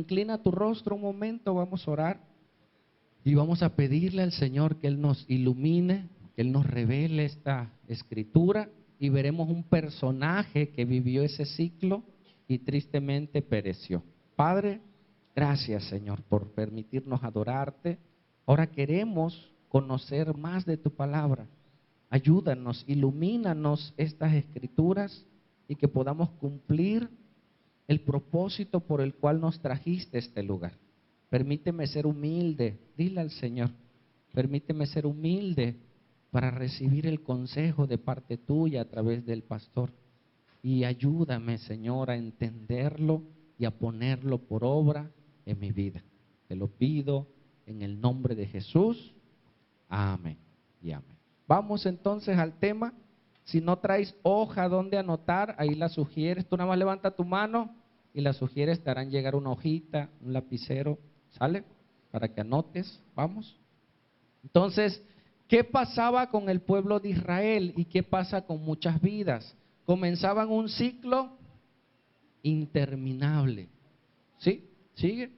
inclina tu rostro un momento, vamos a orar y vamos a pedirle al Señor que Él nos ilumine, que Él nos revele esta escritura y veremos un personaje que vivió ese ciclo y tristemente pereció. Padre, gracias Señor por permitirnos adorarte. Ahora queremos conocer más de tu palabra. Ayúdanos, ilumínanos estas escrituras y que podamos cumplir el propósito por el cual nos trajiste a este lugar. Permíteme ser humilde, dile al Señor, permíteme ser humilde para recibir el consejo de parte tuya a través del pastor. Y ayúdame, Señor, a entenderlo y a ponerlo por obra en mi vida. Te lo pido en el nombre de Jesús. Amén y amén. Vamos entonces al tema. Si no traes hoja donde anotar, ahí la sugieres. Tú nada más levanta tu mano y la sugieres, te harán llegar una hojita, un lapicero, ¿sale? Para que anotes, vamos. Entonces, ¿qué pasaba con el pueblo de Israel y qué pasa con muchas vidas? Comenzaban un ciclo interminable. ¿Sí? ¿Sigue?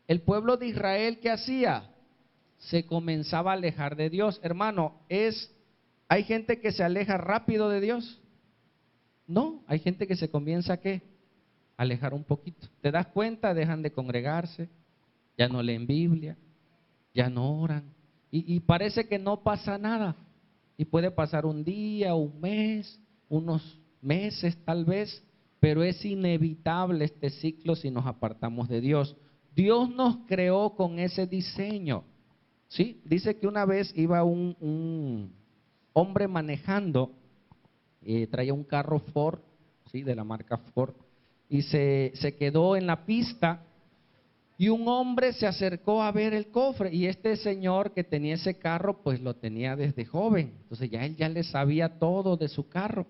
El pueblo de Israel, ¿qué hacía? Se comenzaba a alejar de Dios. Hermano, ¿hay gente que se aleja rápido de Dios? No, hay gente que se comienza ¿qué? A alejar un poquito. ¿Te das cuenta? Dejan de congregarse, ya no leen Biblia, ya no oran. Y parece que no pasa nada. Y puede pasar un día, un mes, unos meses tal vez, pero es inevitable este ciclo si nos apartamos de Dios. Dios nos creó con ese diseño. ¿Sí? Dice que una vez iba un hombre manejando, traía un carro Ford, ¿sí? De la marca Ford, y se quedó en la pista y un hombre se acercó a ver el cofre y este señor que tenía ese carro pues lo tenía desde joven, entonces él ya le sabía todo de su carro,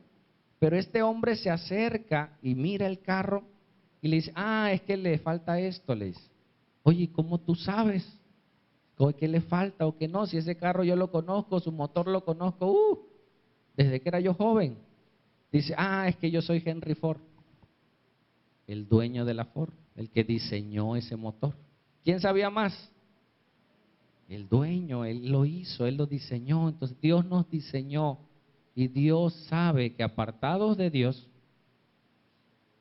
pero este hombre se acerca y mira el carro y le dice, es que le falta esto, le dice. Oye, ¿cómo tú sabes? ¿Qué le falta o qué no? Si ese carro yo lo conozco, su motor lo conozco, desde que era yo joven. Dice, es que yo soy Henry Ford, el dueño de la Ford, el que diseñó ese motor. ¿Quién sabía más? El dueño, él lo hizo, él lo diseñó. Entonces Dios nos diseñó y Dios sabe que apartados de Dios,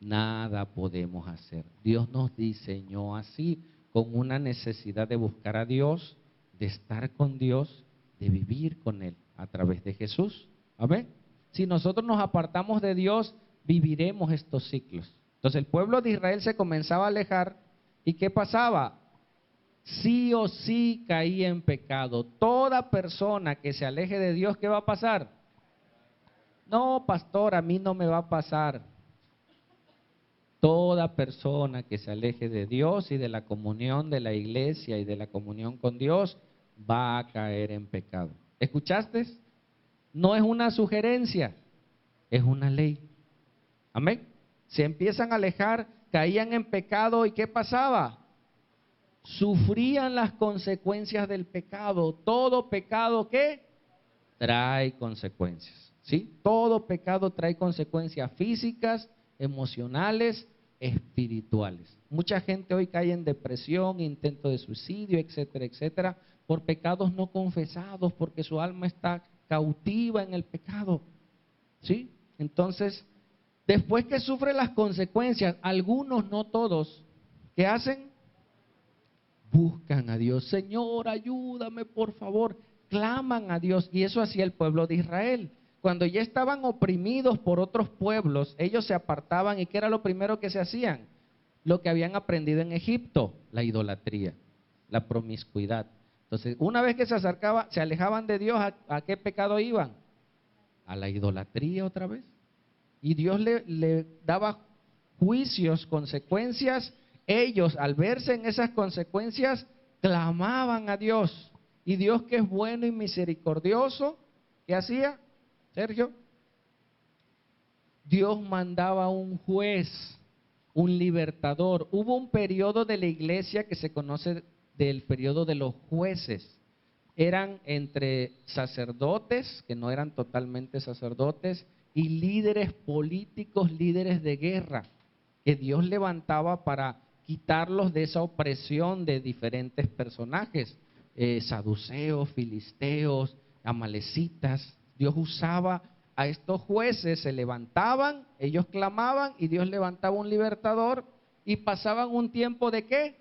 nada podemos hacer. Dios nos diseñó así, con una necesidad de buscar a Dios, de estar con Dios, de vivir con Él a través de Jesús. Amén. Si nosotros nos apartamos de Dios, viviremos estos ciclos. Entonces el pueblo de Israel se comenzaba a alejar y ¿qué pasaba? Sí o sí caía en pecado. Toda persona que se aleje de Dios, ¿qué va a pasar? No, pastor, a mí no me va a pasar. Toda persona que se aleje de Dios y de la comunión de la iglesia y de la comunión con Dios va a caer en pecado. ¿Escuchaste? No es una sugerencia, es una ley. Amén. Se empiezan a alejar, caían en pecado y ¿qué pasaba? Sufrían las consecuencias del pecado. Todo pecado ¿qué? Trae consecuencias. ¿Sí? Todo pecado trae consecuencias físicas, emocionales, espirituales. Mucha gente hoy cae en depresión, intento de suicidio, etcétera, etcétera, por pecados no confesados, porque su alma está cautiva en el pecado. ¿Sí? Entonces, después que sufre las consecuencias, algunos, no todos, ¿qué hacen? Buscan a Dios. Señor, ayúdame, por favor. Claman a Dios. Y eso hacía el pueblo de Israel. Cuando ya estaban oprimidos por otros pueblos, ellos se apartaban. ¿Y qué era lo primero que se hacían? Lo que habían aprendido en Egipto, la idolatría, la promiscuidad. Entonces, una vez que se alejaban de Dios, ¿a qué pecado iban? A la idolatría otra vez. Y Dios le daba juicios, consecuencias. Ellos, al verse en esas consecuencias, clamaban a Dios. Y Dios, que es bueno y misericordioso, ¿qué hacía, Sergio? Dios mandaba un juez, un libertador. Hubo un periodo de la iglesia que se conoce del periodo de los jueces. Eran entre sacerdotes, que no eran totalmente sacerdotes, y líderes políticos, líderes de guerra, que Dios levantaba para quitarlos de esa opresión de diferentes personajes, saduceos, filisteos, amalecitas. Dios usaba a estos jueces, se levantaban, ellos clamaban y Dios levantaba un libertador y pasaban un tiempo de ¿qué?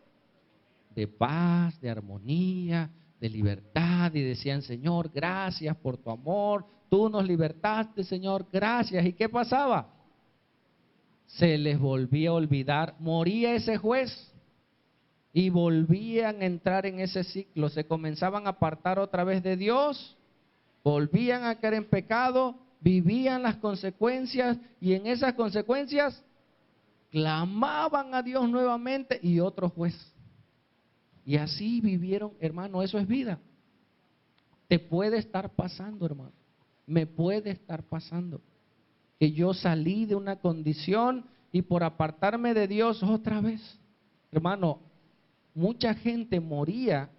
De paz, de armonía, de libertad, y decían: Señor, gracias por tu amor, tú nos libertaste, Señor, gracias. ¿Y qué pasaba? Se les volvía a olvidar, moría ese juez y volvían a entrar en ese ciclo, se comenzaban a apartar otra vez de Dios, volvían a caer en pecado, vivían las consecuencias y en esas consecuencias clamaban a Dios nuevamente y otro juez. Y así vivieron, hermano. Eso es vida. Te puede estar pasando, hermano. Me puede estar pasando que yo salí de una condición y por apartarme de Dios otra vez, hermano, mucha gente moría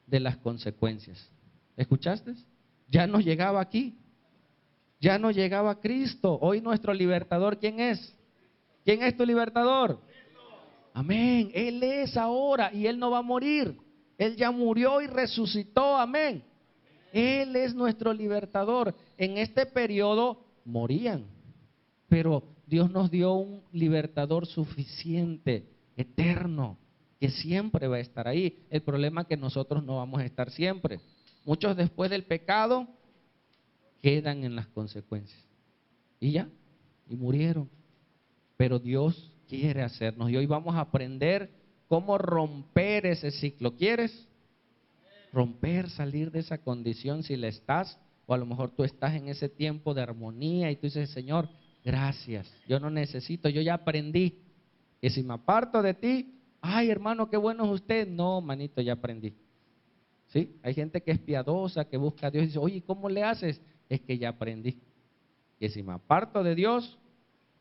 de las consecuencias. ¿Escuchaste? Ya no llegaba aquí, ya no llegaba Cristo. Hoy nuestro libertador, ¿quién es? ¿Quién es tu libertador? Amén. Él es ahora y Él no va a morir. Él ya murió y resucitó. Amén. Él es nuestro libertador. En este periodo morían, pero Dios nos dio un libertador suficiente, eterno, que siempre va a estar ahí. El problema es que nosotros no vamos a estar siempre. Muchos después del pecado quedan en las consecuencias. Y ya, y murieron. Pero Dios quiere hacernos. Y hoy vamos a aprender cómo romper ese ciclo. ¿Quieres? Romper, salir de esa condición si la estás, o a lo mejor tú estás en ese tiempo de armonía y tú dices: Señor, gracias, yo no necesito, yo ya aprendí. Y si me aparto de ti, ay hermano, qué bueno es usted. No, manito, ya aprendí. ¿Sí? Hay gente que es piadosa, que busca a Dios y dice: oye, ¿cómo le haces? Es que ya aprendí. Y si me aparto de Dios,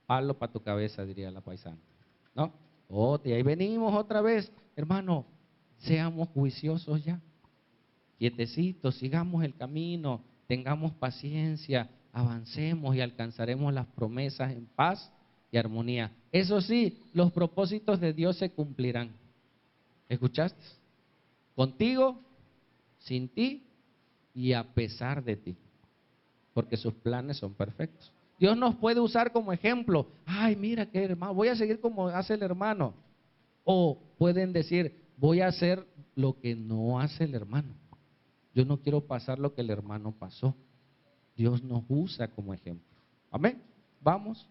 palo para tu cabeza, diría la paisana. ¿No? Y ahí venimos otra vez. Hermano, seamos juiciosos ya. Quietecitos, sigamos el camino, tengamos paciencia, avancemos y alcanzaremos las promesas en paz y armonía. Eso sí, los propósitos de Dios se cumplirán. ¿Escuchaste? Contigo, sin ti y a pesar de ti, porque sus planes son perfectos. Dios nos puede usar como ejemplo. Ay, mira qué hermano, voy a seguir como hace el hermano. O pueden decir: voy a hacer lo que no hace el hermano. Yo no quiero pasar lo que el hermano pasó. Dios nos usa como ejemplo. Amén. Vamos.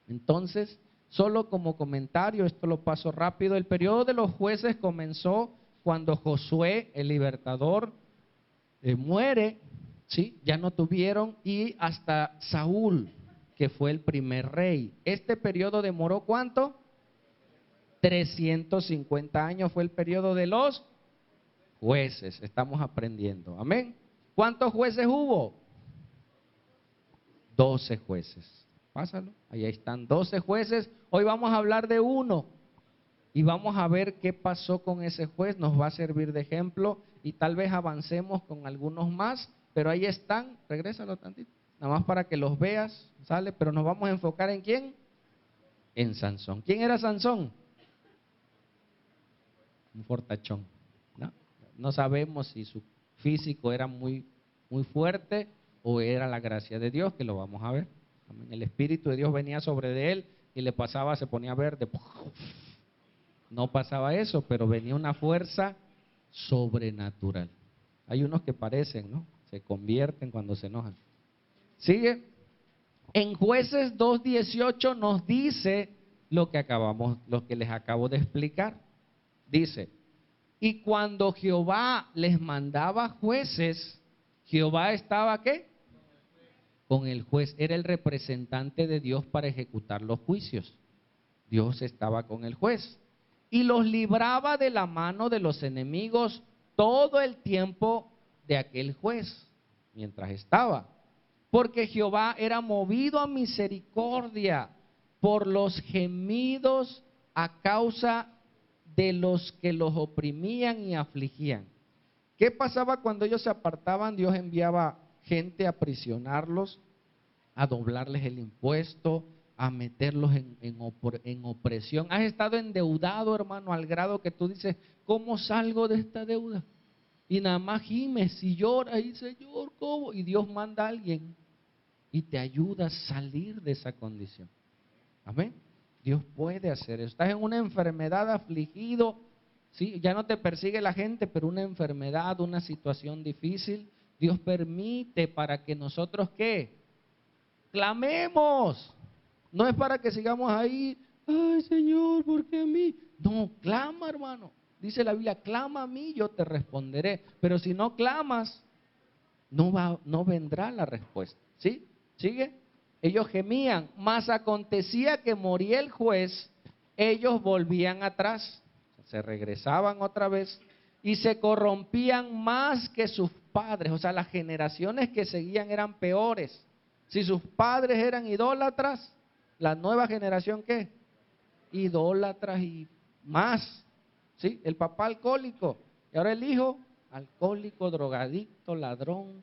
Entonces, solo como comentario, esto lo paso rápido. El periodo de los jueces comenzó cuando Josué, el libertador, muere. ¿Sí? Ya no tuvieron, y hasta Saúl, que fue el primer rey. Este periodo demoró ¿cuánto? 350 años fue el periodo de los jueces. Estamos aprendiendo. Amén. ¿Cuántos jueces hubo? 12 jueces. Pásalo. Ahí están 12 jueces. Hoy vamos a hablar de uno y vamos a ver qué pasó con ese juez. Nos va a servir de ejemplo y tal vez avancemos con algunos más. Pero ahí están, regrésalo tantito, nada más para que los veas, sale, pero nos vamos a enfocar ¿en quién? En Sansón. ¿Quién era Sansón? Un fortachón, ¿no? No sabemos si su físico era muy fuerte o era la gracia de Dios, que lo vamos a ver. El Espíritu de Dios venía sobre de él y le pasaba, se ponía verde. No pasaba eso, pero venía una fuerza sobrenatural. Hay unos que parecen, ¿no? Se convierten cuando se enojan. Sigue. En Jueces 2:18 nos dice lo que les acabo de explicar. Dice: y cuando Jehová les mandaba jueces, Jehová estaba ¿qué? Con el juez. Era el representante de Dios para ejecutar los juicios. Dios estaba con el juez y los libraba de la mano de los enemigos todo el tiempo de aquel juez, mientras estaba, porque Jehová era movido a misericordia por los gemidos a causa de los que los oprimían y afligían. ¿Qué pasaba cuando ellos se apartaban? Dios enviaba gente a aprisionarlos, a doblarles el impuesto, a meterlos en opresión. Has estado endeudado, hermano, al grado que tú dices, ¿cómo salgo de esta deuda? Y nada más gimes y lloras y Señor, ¿cómo? Y Dios manda a alguien y te ayuda a salir de esa condición. Amén. Dios puede hacer eso. Estás en una enfermedad, afligido, ¿sí? Ya no te persigue la gente, pero una enfermedad, una situación difícil, Dios permite para que nosotros, ¿qué? Clamemos. No es para que sigamos ahí, ay Señor, ¿por qué a mí? No, clama, hermano. Dice la Biblia, clama a mí, yo te responderé. Pero si no clamas, no vendrá la respuesta. ¿Sí? ¿Sigue? Ellos gemían, mas acontecía que moría el juez, ellos volvían atrás, se regresaban otra vez y se corrompían más que sus padres. O sea, las generaciones que seguían eran peores. Si sus padres eran idólatras, la nueva generación, ¿qué? Idólatras y más. ¿Sí? El papá alcohólico y ahora el hijo alcohólico, drogadicto, ladrón,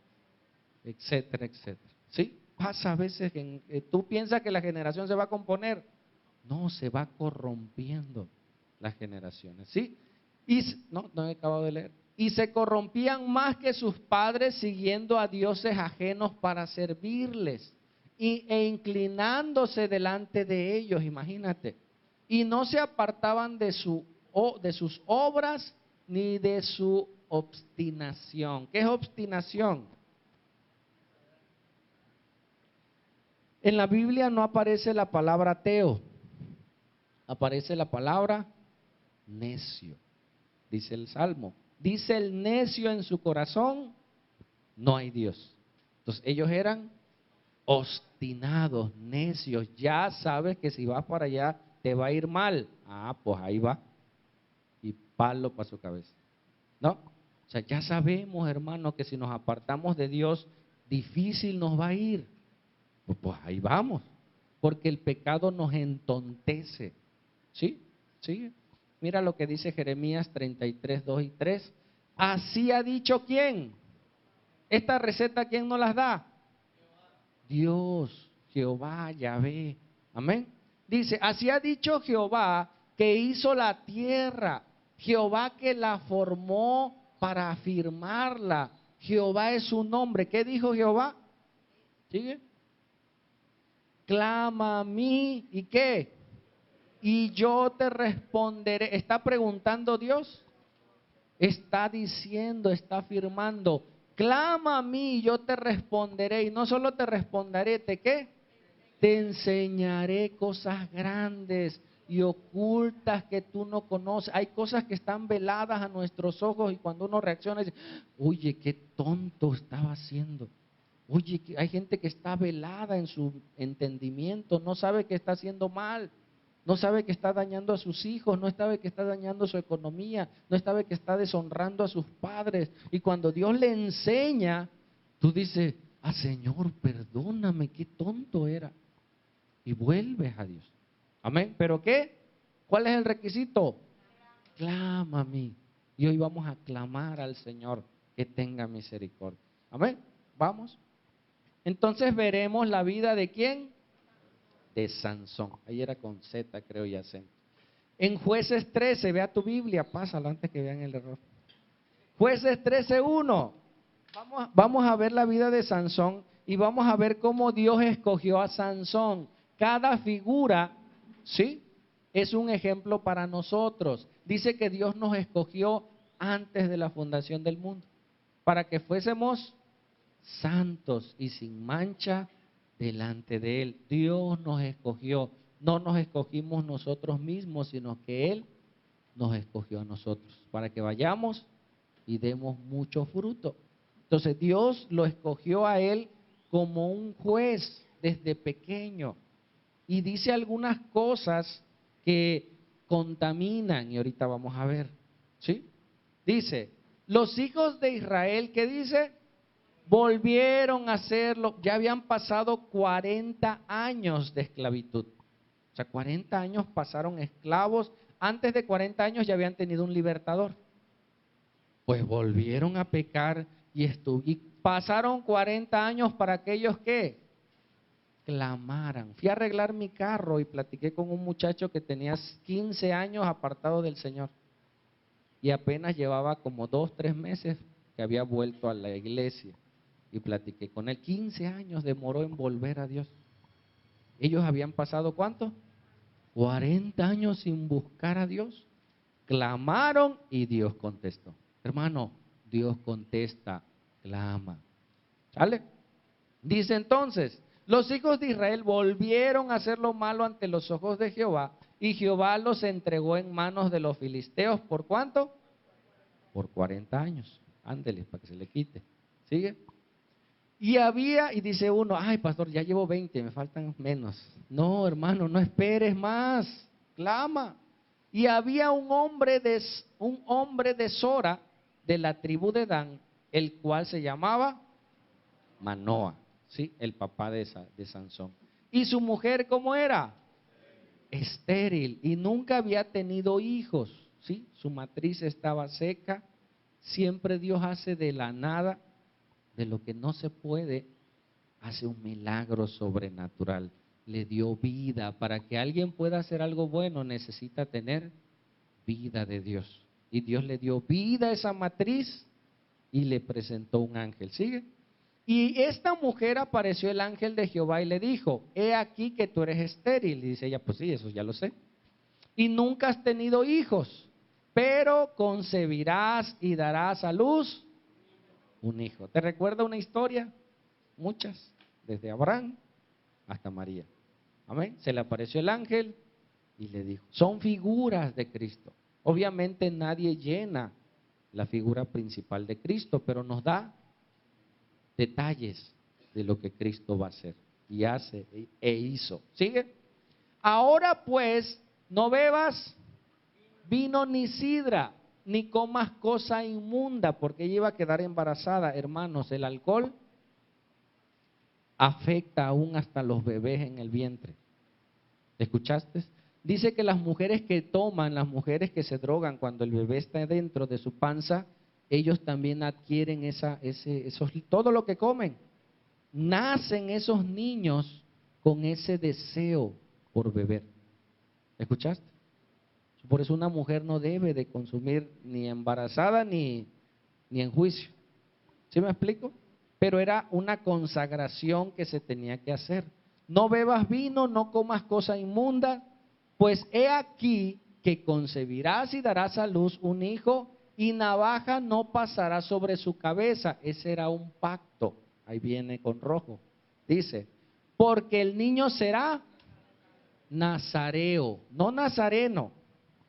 etcétera, etcétera. ¿Sí? Pasa a veces que tú piensas que la generación se va a componer. No, se va corrompiendo las generaciones. ¿Sí? No he acabado de leer. Y se corrompían más que sus padres siguiendo a dioses ajenos para servirles e inclinándose delante de ellos, imagínate. Y no se apartaban de sus obras ni de su obstinación. ¿Qué es obstinación? En la Biblia no aparece la palabra ateo, aparece la palabra necio, dice el Salmo. Dice el necio en su corazón, no hay Dios. Entonces ellos eran obstinados, necios. Ya sabes que si vas para allá te va a ir mal. Ah, pues ahí va. Y palo para su cabeza. ¿No? O sea, ya sabemos, hermano, que si nos apartamos de Dios, difícil nos va a ir. Pues ahí vamos. Porque el pecado nos entontece. ¿Sí? ¿Sí? Mira lo que dice Jeremías 33, 2 y 3. Así ha dicho ¿quién? Esta receta, ¿quién nos las da? Dios, Jehová, Yahvé. Amén. Dice, así ha dicho Jehová que hizo la tierra, Jehová que la formó para afirmarla. Jehová es su nombre. ¿Qué dijo Jehová? ¿Sigue? Clama a mí, ¿y qué? Y yo te responderé. ¿Está preguntando Dios? Está diciendo, está afirmando, clama a mí y yo te responderé. Y no solo te responderé, ¿te qué? Te enseñaré cosas grandes y ocultas que tú no conoces. Hay cosas que están veladas a nuestros ojos y cuando uno reacciona dice, oye, qué tonto estaba haciendo. Oye, hay gente que está velada en su entendimiento, no sabe que está haciendo mal. No sabe que está dañando a sus hijos, no sabe que está dañando su economía, no sabe que está deshonrando a sus padres. Y cuando Dios le enseña, tú dices, ah Señor, perdóname, qué tonto era. Y vuelves a Dios. Amén. ¿Pero qué? ¿Cuál es el requisito? Clama a mí. Y hoy vamos a clamar al Señor que tenga misericordia. Amén. Vamos. Entonces veremos la vida de ¿quién? De Sansón. Ahí era con Z, creo, y acento. En Jueces 13, vea tu Biblia, pásalo antes que vean el error. Jueces 13:1. Vamos a ver la vida de Sansón y vamos a ver cómo Dios escogió a Sansón. Cada figura, ¿sí? Es un ejemplo para nosotros. Dice que Dios nos escogió antes de la fundación del mundo, para que fuésemos santos y sin mancha delante de Él. Dios nos escogió, no nos escogimos nosotros mismos, sino que Él nos escogió a nosotros, para que vayamos y demos mucho fruto. Entonces Dios lo escogió a Él como un juez desde pequeño. Y dice algunas cosas que contaminan, y ahorita vamos a ver, ¿sí? Dice, los hijos de Israel, ¿qué dice? Volvieron a hacerlo, ya habían pasado 40 años de esclavitud. O sea, 40 años pasaron esclavos, antes de 40 años ya habían tenido un libertador. Pues volvieron a pecar y pasaron 40 años para aquellos que clamaran. Fui a arreglar mi carro y platiqué con un muchacho que tenía 15 años apartado del Señor. Y apenas llevaba como 2, 3 meses que había vuelto a la iglesia. Y platiqué con él. 15 años demoró en volver a Dios. Ellos habían pasado ¿cuánto? 40 años sin buscar a Dios. Clamaron y Dios contestó. Hermano, Dios contesta, clama. ¿Sale? Dice entonces, los hijos de Israel volvieron a hacer lo malo ante los ojos de Jehová, y Jehová los entregó en manos de los filisteos. ¿Por cuánto? Por 40 años. Ándele, para que se le quite. ¿Sigue? Y dice uno, ay pastor, ya llevo 20, me faltan menos. No, hermano, no esperes más, clama. Y había un hombre de Sora, de la tribu de Dan, el cual se llamaba Manoa, ¿sí? El papá de Sansón. Y su mujer, ¿cómo era? Estéril, y nunca había tenido hijos, ¿sí? Su matriz estaba seca. Siempre Dios hace de la nada, de lo que no se puede, hace un milagro sobrenatural. Le dio vida. Para que alguien pueda hacer algo bueno, necesita tener vida de Dios. Y Dios le dio vida a esa matriz y le presentó un ángel. ¿Sigue? Y esta mujer apareció el ángel de Jehová y le dijo, he aquí que tú eres estéril. Y dice ella, pues sí, eso ya lo sé. Y nunca has tenido hijos, pero concebirás y darás a luz un hijo. ¿Te recuerda una historia? Muchas, desde Abraham hasta María. Amén. Se le apareció el ángel y le dijo, son figuras de Cristo. Obviamente nadie llena la figura principal de Cristo, pero nos da detalles de lo que Cristo va a hacer y hace e hizo. ¿Sigue? Ahora pues, no bebas vino ni sidra, ni comas cosa inmunda, porque ella iba a quedar embarazada. Hermanos, el alcohol afecta aún hasta los bebés en el vientre. ¿Escuchaste? Dice que las mujeres que toman, las mujeres que se drogan cuando el bebé está dentro de su panza, ellos también adquieren todo lo que comen. Nacen esos niños con ese deseo por beber. ¿Escuchaste? Por eso una mujer no debe de consumir ni embarazada ni en juicio. ¿Sí me explico? Pero era una consagración que se tenía que hacer. No bebas vino, no comas cosa inmunda, pues he aquí que concebirás y darás a luz un hijo, y navaja no pasará sobre su cabeza. Ese era un pacto. Ahí viene con rojo. Dice, porque el niño será nazareo, no nazareno.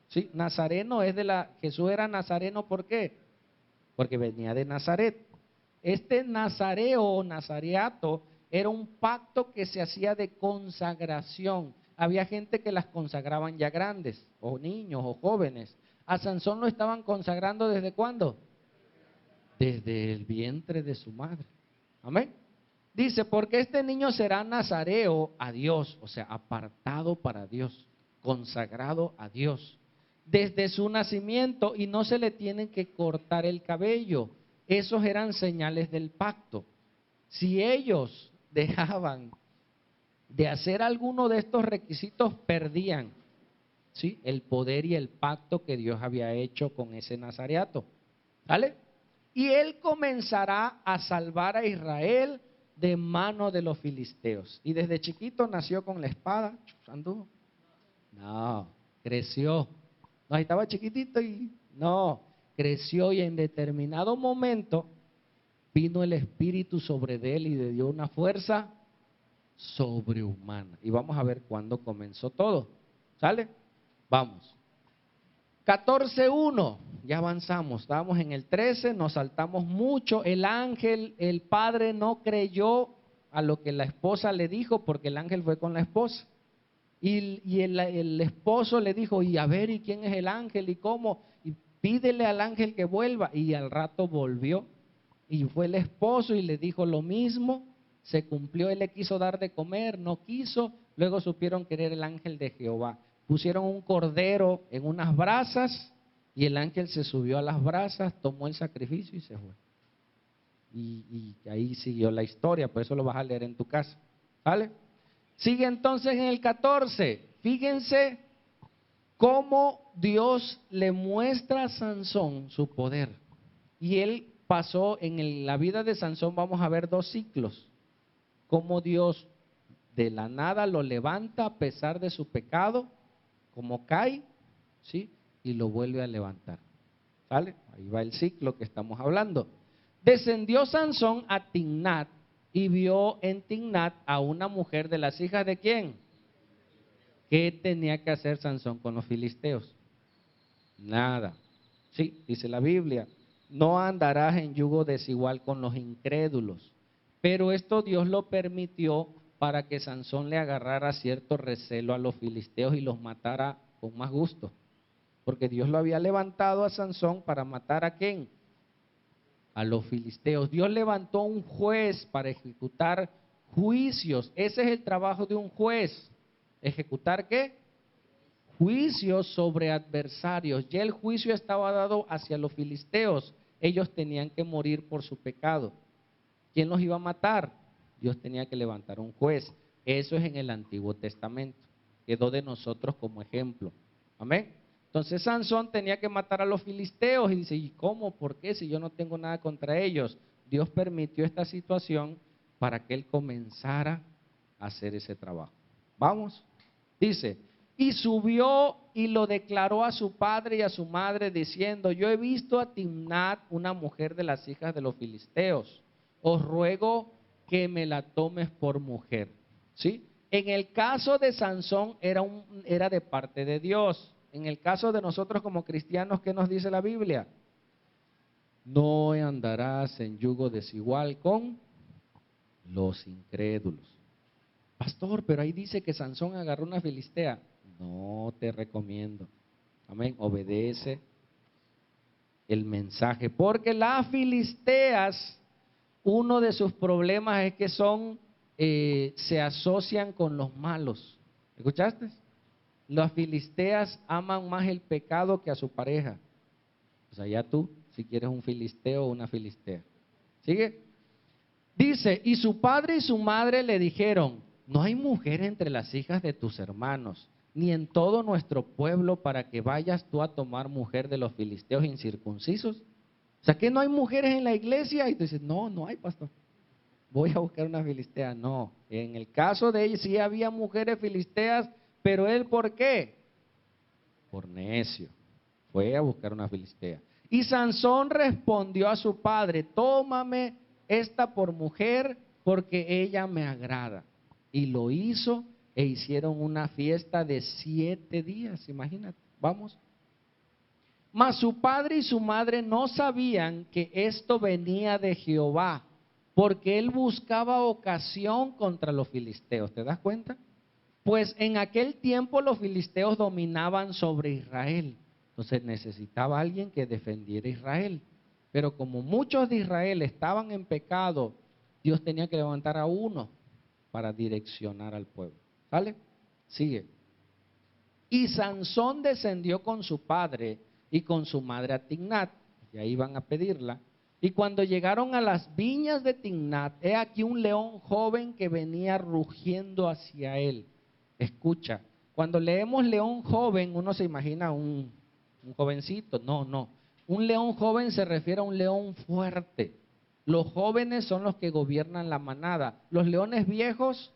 Sí, nazareno es Jesús era nazareno, ¿por qué? Porque venía de Nazaret. Este nazareo o nazareato era un pacto que se hacía de consagración. Había gente que las consagraban ya grandes, o niños, o jóvenes. A Sansón lo estaban consagrando ¿desde cuándo? Desde el vientre de su madre. Amén. Dice, porque este niño será nazareo a Dios, o sea, apartado para Dios, consagrado a Dios, desde su nacimiento, y no se le tiene que cortar el cabello. Esos eran señales del pacto. Si ellos dejaban de hacer alguno de estos requisitos, perdían, ¿sí?, el poder y el pacto que Dios había hecho con ese nazareato. ¿Vale? Y él comenzará a salvar a Israel de mano de los filisteos. Y desde chiquito nació con la espada. ¿Anduvo? No, creció. No, estaba chiquitito y no, creció, y en determinado momento vino el Espíritu sobre él y le dio una fuerza sobrehumana. Y vamos a ver cuándo comenzó todo. ¿Sale? Vamos. 14:1, ya avanzamos, estábamos en el 13, nos saltamos mucho. El ángel, el padre no creyó a lo que la esposa le dijo, porque el ángel fue con la esposa. Y el esposo le dijo, y a ver, ¿y quién es el ángel? ¿Y cómo? Y pídele al ángel que vuelva. Y al rato volvió. Y fue el esposo y le dijo lo mismo. Se cumplió, él le quiso dar de comer, no quiso. Luego supieron que era el ángel de Jehová. Pusieron un cordero en unas brasas y el ángel se subió a las brasas, tomó el sacrificio y se fue. Y ahí siguió la historia, por eso lo vas a leer en tu casa. ¿Vale? Sigue entonces en el 14. Fíjense cómo Dios le muestra a Sansón su poder. Y él pasó la vida de Sansón, vamos a ver 2 ciclos. Cómo Dios de la nada lo levanta a pesar de su pecado, como cae, ¿sí? Y lo vuelve a levantar. ¿Sale? Ahí va el ciclo que estamos hablando. Descendió Sansón a Timnat y vio en Timnat a una mujer de las hijas de ¿quién? ¿Qué tenía que hacer Sansón con los filisteos? Nada. Sí, dice la Biblia, no andarás en yugo desigual con los incrédulos. Pero esto Dios lo permitió para que Sansón le agarrara cierto recelo a los filisteos y los matara con más gusto. Porque Dios lo había levantado a Sansón para matar ¿a quién? A los filisteos. Dios levantó un juez para ejecutar juicios. Ese es el trabajo de un juez. ¿Ejecutar qué? Juicios sobre adversarios. Ya el juicio estaba dado hacia los filisteos. Ellos tenían que morir por su pecado. ¿Quién los iba a matar? Dios tenía que levantar un juez. Eso es en el Antiguo Testamento. Quedó de nosotros como ejemplo. Amén. Entonces Sansón tenía que matar a los filisteos y dice, ¿y cómo? ¿Por qué? Si yo no tengo nada contra ellos. Dios permitió esta situación para que él comenzara a hacer ese trabajo. Vamos. Dice, y subió y lo declaró a su padre y a su madre diciendo, yo he visto a Timnat, una mujer de las hijas de los filisteos. Os ruego que me la tomes por mujer. ¿Sí? En el caso de Sansón era de parte de Dios. En el caso de nosotros como cristianos, ¿qué nos dice la Biblia? No andarás en yugo desigual con los incrédulos. Pastor, pero ahí dice que Sansón agarró una filistea. No te recomiendo. Amén. Obedece el mensaje. Porque las filisteas, uno de sus problemas es que se asocian con los malos. ¿Escuchaste? Las filisteas aman más el pecado que a su pareja. O sea, ya tú, si quieres un filisteo o una filistea. ¿Sigue? Dice, y su padre y su madre le dijeron, no hay mujer entre las hijas de tus hermanos, ni en todo nuestro pueblo para que vayas tú a tomar mujer de los filisteos incircuncisos. O sea, que no hay mujeres en la iglesia. Y tú dices, no, no hay, pastor. Voy a buscar una filistea. No, en el caso de ella sí había mujeres filisteas, pero él, ¿por qué? Por necio. Fue a buscar una filistea. Y Sansón respondió a su padre, tómame esta por mujer porque ella me agrada. Y lo hizo e hicieron una fiesta de 7 días, imagínate, vamos. Mas su padre y su madre no sabían que esto venía de Jehová, porque él buscaba ocasión contra los filisteos, ¿te das cuenta? Pues en aquel tiempo los filisteos dominaban sobre Israel. Entonces necesitaba alguien que defendiera a Israel. Pero como muchos de Israel estaban en pecado, Dios tenía que levantar a uno para direccionar al pueblo. ¿Sale? Sigue. Y Sansón descendió con su padre y con su madre a Timnat, y ahí van a pedirla. Y cuando llegaron a las viñas de Timnat, he aquí un león joven que venía rugiendo hacia él. Escucha, cuando leemos león joven, uno se imagina un jovencito. No, no. Un león joven se refiere a un león fuerte. Los jóvenes son los que gobiernan la manada. Los leones viejos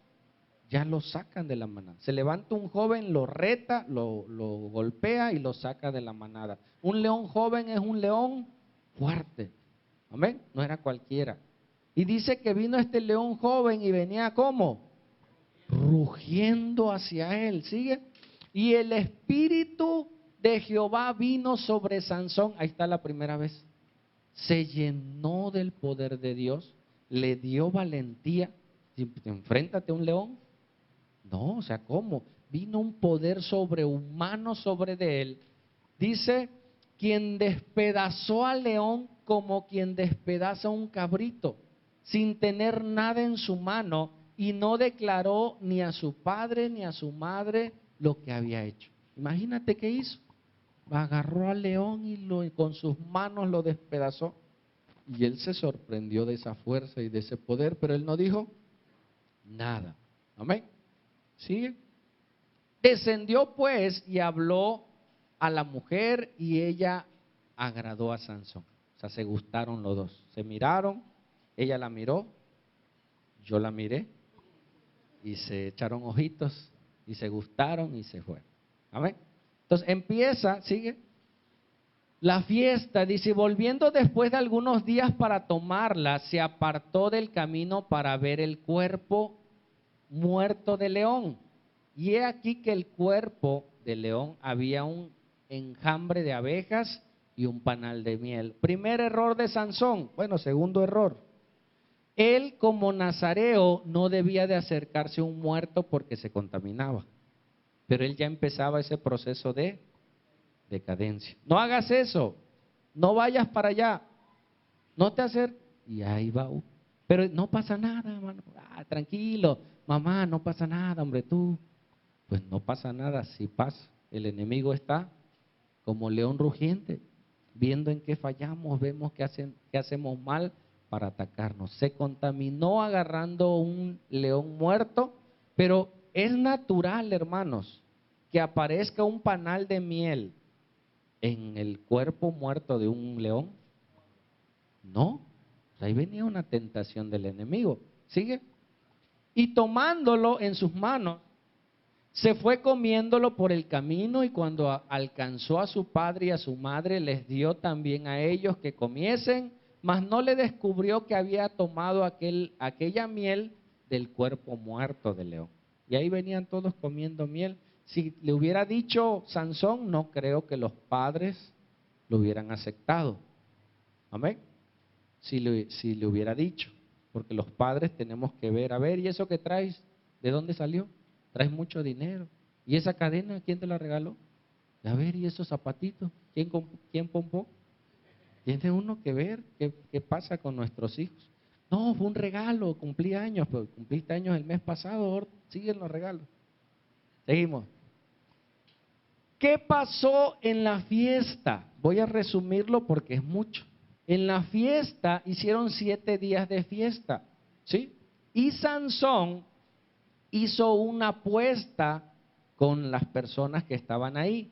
ya lo sacan de la manada. Se levanta un joven, lo reta, lo golpea y lo saca de la manada. Un león joven es un león fuerte. Amén. No era cualquiera. Y dice que vino este león joven y venía ¿cómo? Rugiendo hacia él. ¿Sigue? Y el espíritu de Jehová vino sobre Sansón. Ahí está la primera vez. Se llenó del poder de Dios. Le dio valentía. Enfréntate a un león. No, o sea, ¿cómo? Vino un poder sobrehumano sobre de él. Dice, quien despedazó al león como quien despedaza un cabrito, sin tener nada en su mano, y no declaró ni a su padre ni a su madre lo que había hecho. Imagínate qué hizo. Agarró al león y con sus manos lo despedazó. Y él se sorprendió de esa fuerza y de ese poder, pero él no dijo nada. Amén. ¿Sigue? Descendió pues y habló a la mujer y ella agradó a Sansón. O sea, se gustaron los dos. Se miraron, ella la miró, yo la miré y se echaron ojitos y se gustaron y se fueron. Amén. Entonces empieza, sigue. La fiesta, dice, volviendo después de algunos días para tomarla, se apartó del camino para ver el cuerpo muerto de león. Y he aquí que el cuerpo del león había un enjambre de abejas y un panal de miel. Primer error de Sansón. Bueno, segundo error. Él como nazareo no debía de acercarse a un muerto porque se contaminaba. Pero él ya empezaba ese proceso de decadencia. No hagas eso. No vayas para allá. No te acerques. Y ahí va. Pero no pasa nada, hermano. Tranquilo. Mamá, no pasa nada, hombre, tú. Pues no pasa nada, sí pasa. El enemigo está como león rugiente, viendo en qué fallamos, vemos qué hacemos mal para atacarnos. Se contaminó agarrando un león muerto, pero es natural, hermanos, que aparezca un panal de miel en el cuerpo muerto de un león. No, ahí venía una tentación del enemigo. ¿Sigue? Y tomándolo en sus manos, se fue comiéndolo por el camino y cuando alcanzó a su padre y a su madre, les dio también a ellos que comiesen, mas no le descubrió que había tomado aquella miel del cuerpo muerto del león. Y ahí venían todos comiendo miel. Si le hubiera dicho Sansón, no creo que los padres lo hubieran aceptado. Amén. Si le hubiera dicho, porque los padres tenemos que ver, a ver, ¿y eso que traes? ¿De dónde salió? Traes mucho dinero. ¿Y esa cadena quién te la regaló? A ver, ¿y esos zapatitos? ¿Quién pompó? Tiene uno que ver qué pasa con nuestros hijos. No, fue un regalo, cumplí años, pero cumpliste años el mes pasado, ahora siguen los regalos. Seguimos. ¿Qué pasó en la fiesta? Voy a resumirlo porque es mucho. En la fiesta hicieron 7 días de fiesta, ¿sí? Y Sansón hizo una apuesta con las personas que estaban ahí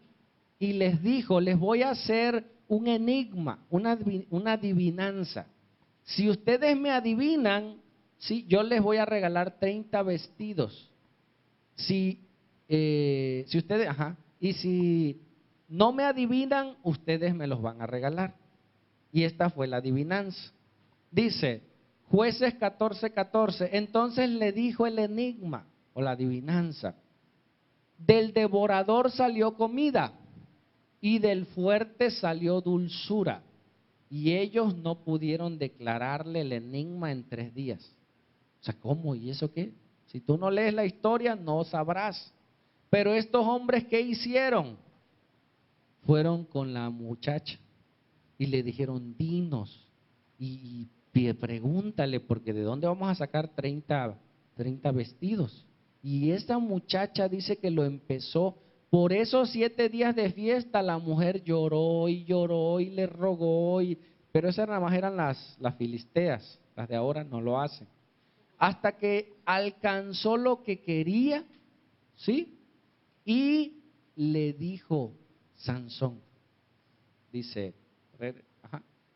y les dijo, les voy a hacer un enigma, una adivinanza. Si ustedes me adivinan, sí, yo les voy a regalar 30 vestidos. Si ustedes, y si no me adivinan, ustedes me los van a regalar. Y esta fue la adivinanza. Dice, Jueces 14:14, entonces le dijo el enigma o la adivinanza, del devorador salió comida y del fuerte salió dulzura, y ellos no pudieron declararle el enigma en 3 días. O sea, ¿cómo? ¿Y eso qué? Si tú no lees la historia, no sabrás. Pero estos hombres, ¿qué hicieron? Fueron con la muchacha y le dijeron, dinos y pregúntale, porque ¿de dónde vamos a sacar 30 vestidos? Y esta muchacha dice que lo empezó. Por esos 7 días de fiesta, la mujer lloró y le rogó. Pero esas nada más eran las filisteas, las de ahora no lo hacen. Hasta que alcanzó lo que quería, ¿sí? Y le dijo Sansón, dice,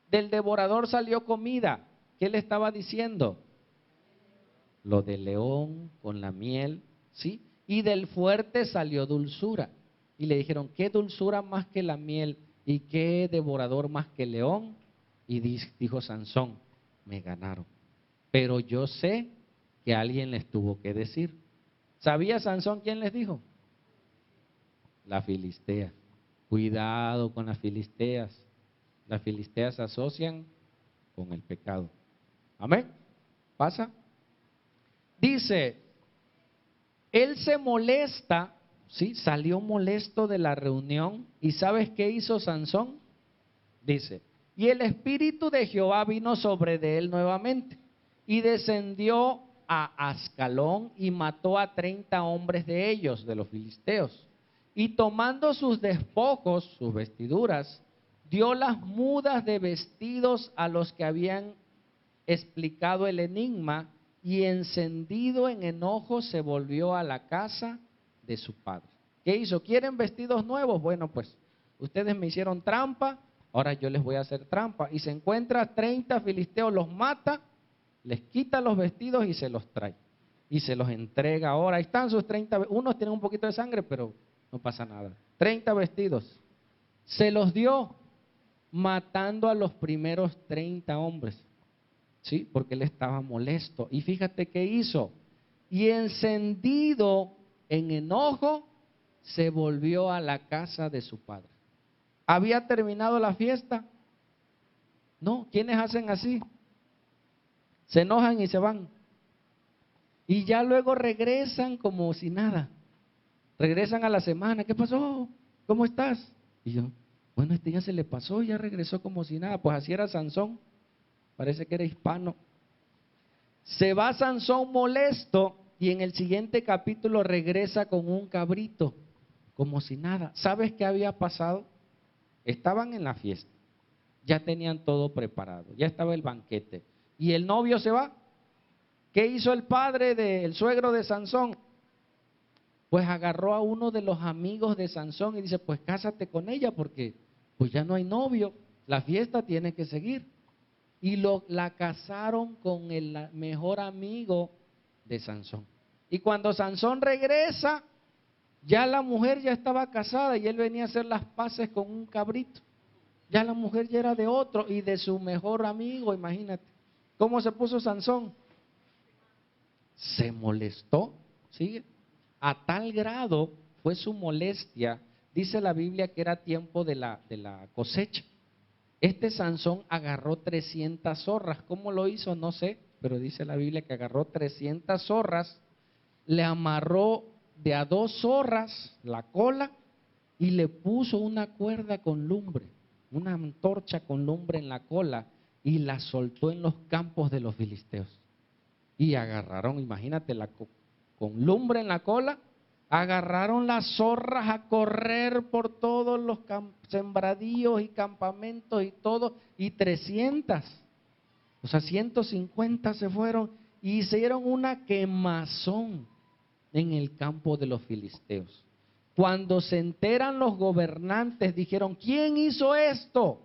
del devorador salió comida. ¿Qué le estaba diciendo? Lo del león con la miel, ¿sí? Y del fuerte salió dulzura. Y le dijeron, ¿qué dulzura más que la miel? ¿Y qué devorador más que el león? Y dijo Sansón, me ganaron. Pero yo sé que alguien les tuvo que decir. ¿Sabía Sansón quién les dijo? La filistea. Cuidado con las filisteas. Las filisteas se asocian con el pecado. Amén. ¿Pasa? Dice, él se molesta, ¿sí? Salió molesto de la reunión. ¿Y sabes qué hizo Sansón? Dice, y el espíritu de Jehová vino sobre de él nuevamente y descendió a Ascalón y mató a 30 hombres de ellos, de los filisteos. Y tomando sus despojos, sus vestiduras, dio las mudas de vestidos a los que habían explicado el enigma y encendido en enojo se volvió a la casa de su padre. ¿Qué hizo? ¿Quieren vestidos nuevos? Bueno, pues ustedes me hicieron trampa, ahora yo les voy a hacer trampa. Y se encuentra 30 filisteos, los mata, les quita los vestidos y se los trae. Y se los entrega ahora. Ahí están sus 30, unos tienen un poquito de sangre, pero no pasa nada. 30 vestidos. Se los dio matando a los primeros 30 hombres. ¿Sí? Porque él estaba molesto. Y fíjate qué hizo. Y encendido en enojo, se volvió a la casa de su padre. ¿Había terminado la fiesta? No. ¿Quiénes hacen así? Se enojan y se van. Y ya luego regresan como si nada. Regresan a la semana. ¿Qué pasó? ¿Cómo estás? Y yo, bueno, este ya se le pasó, ya regresó como si nada. Pues así era Sansón. Parece que era hispano. Se va Sansón molesto y en el siguiente capítulo regresa con un cabrito, como si nada. ¿Sabes qué había pasado? Estaban en la fiesta. Ya tenían todo preparado. Ya estaba el banquete. Y el novio se va. ¿Qué hizo el padre del suegro de Sansón? Pues agarró a uno de los amigos de Sansón y dice, pues cásate con ella porque pues ya no hay novio, la fiesta tiene que seguir. Y la casaron con el mejor amigo de Sansón. Y cuando Sansón regresa, ya la mujer ya estaba casada y él venía a hacer las paces con un cabrito. Ya la mujer ya era de otro y de su mejor amigo, imagínate. ¿Cómo se puso Sansón? Se molestó, ¿sigue? A tal grado fue su molestia, dice la Biblia que era tiempo de la cosecha. Este Sansón agarró 300 zorras, ¿cómo lo hizo? No sé, pero dice la Biblia que agarró 300 zorras, le amarró de a 2 zorras la cola y le puso una cuerda con lumbre, una antorcha con lumbre en la cola y la soltó en los campos de los filisteos. Y agarraron, imagínate, con lumbre en la cola, agarraron las zorras a correr por todos los sembradíos y campamentos y todo, y 300, o sea, 150 se fueron y hicieron una quemazón en el campo de los filisteos. Cuando se enteran los gobernantes, dijeron, ¿quién hizo esto?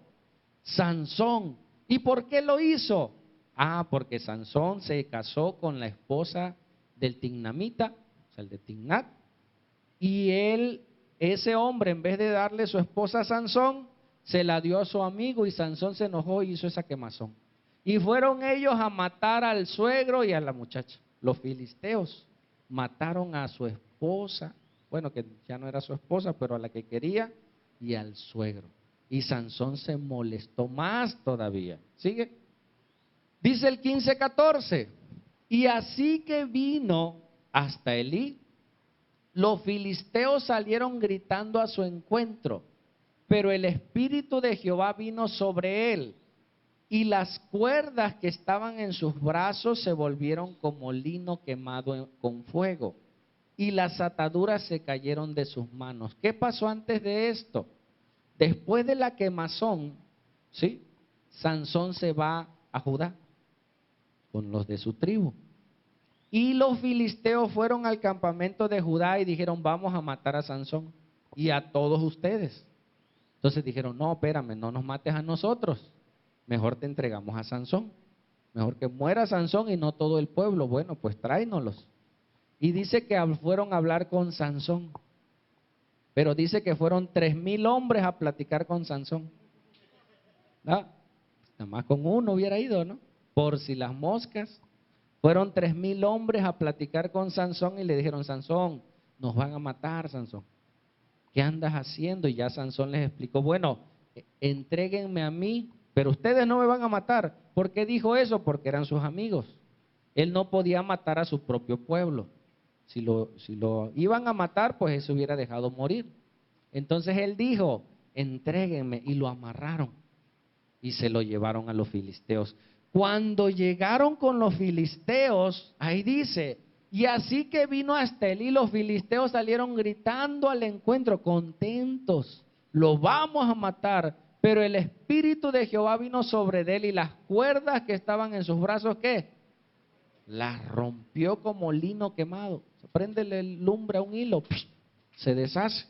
Sansón. ¿Y por qué lo hizo? Ah, porque Sansón se casó con la esposa del tignamita, o sea, el de Tignat, y ese hombre, en vez de darle su esposa a Sansón, se la dio a su amigo y Sansón se enojó y hizo esa quemazón. Y fueron ellos a matar al suegro y a la muchacha. Los filisteos mataron a su esposa, bueno, que ya no era su esposa, pero a la que quería, y al suegro. Y Sansón se molestó más todavía. ¿Sigue? Dice el 15:14, y así que vino hasta Elí, los filisteos salieron gritando a su encuentro, pero el Espíritu de Jehová vino sobre él, y las cuerdas que estaban en sus brazos se volvieron como lino quemado con fuego, y las ataduras se cayeron de sus manos. ¿Qué pasó antes de esto? Después de la quemazón, ¿sí? Sansón se va a Judá con los de su tribu. Y los filisteos fueron al campamento de Judá y dijeron, vamos a matar a Sansón y a todos ustedes. Entonces dijeron, no, espérame, no nos mates a nosotros, mejor te entregamos a Sansón. Mejor que muera Sansón y no todo el pueblo. Bueno, pues tráenoslos. Y dice que fueron a hablar con Sansón. Pero dice que fueron 3,000 hombres a platicar con Sansón. ¿Ah? Nada más con uno hubiera ido, ¿no? Por si las moscas. Fueron 3,000 hombres a platicar con Sansón y le dijeron, Sansón, nos van a matar, Sansón. ¿Qué andas haciendo? Y ya Sansón les explicó, bueno, entréguenme a mí, pero ustedes no me van a matar. ¿Por qué dijo eso? Porque eran sus amigos. Él no podía matar a su propio pueblo. Si lo iban a matar, pues eso hubiera dejado morir. Entonces él dijo, entréguenme, y lo amarraron y se lo llevaron a los filisteos. Cuando llegaron con los filisteos, ahí dice, y así que vino hasta Elí, los filisteos salieron gritando al encuentro, contentos, lo vamos a matar, pero el Espíritu de Jehová vino sobre él y las cuerdas que estaban en sus brazos, ¿qué? la rompió como lino quemado. Préndele el lumbre a un hilo, se deshace.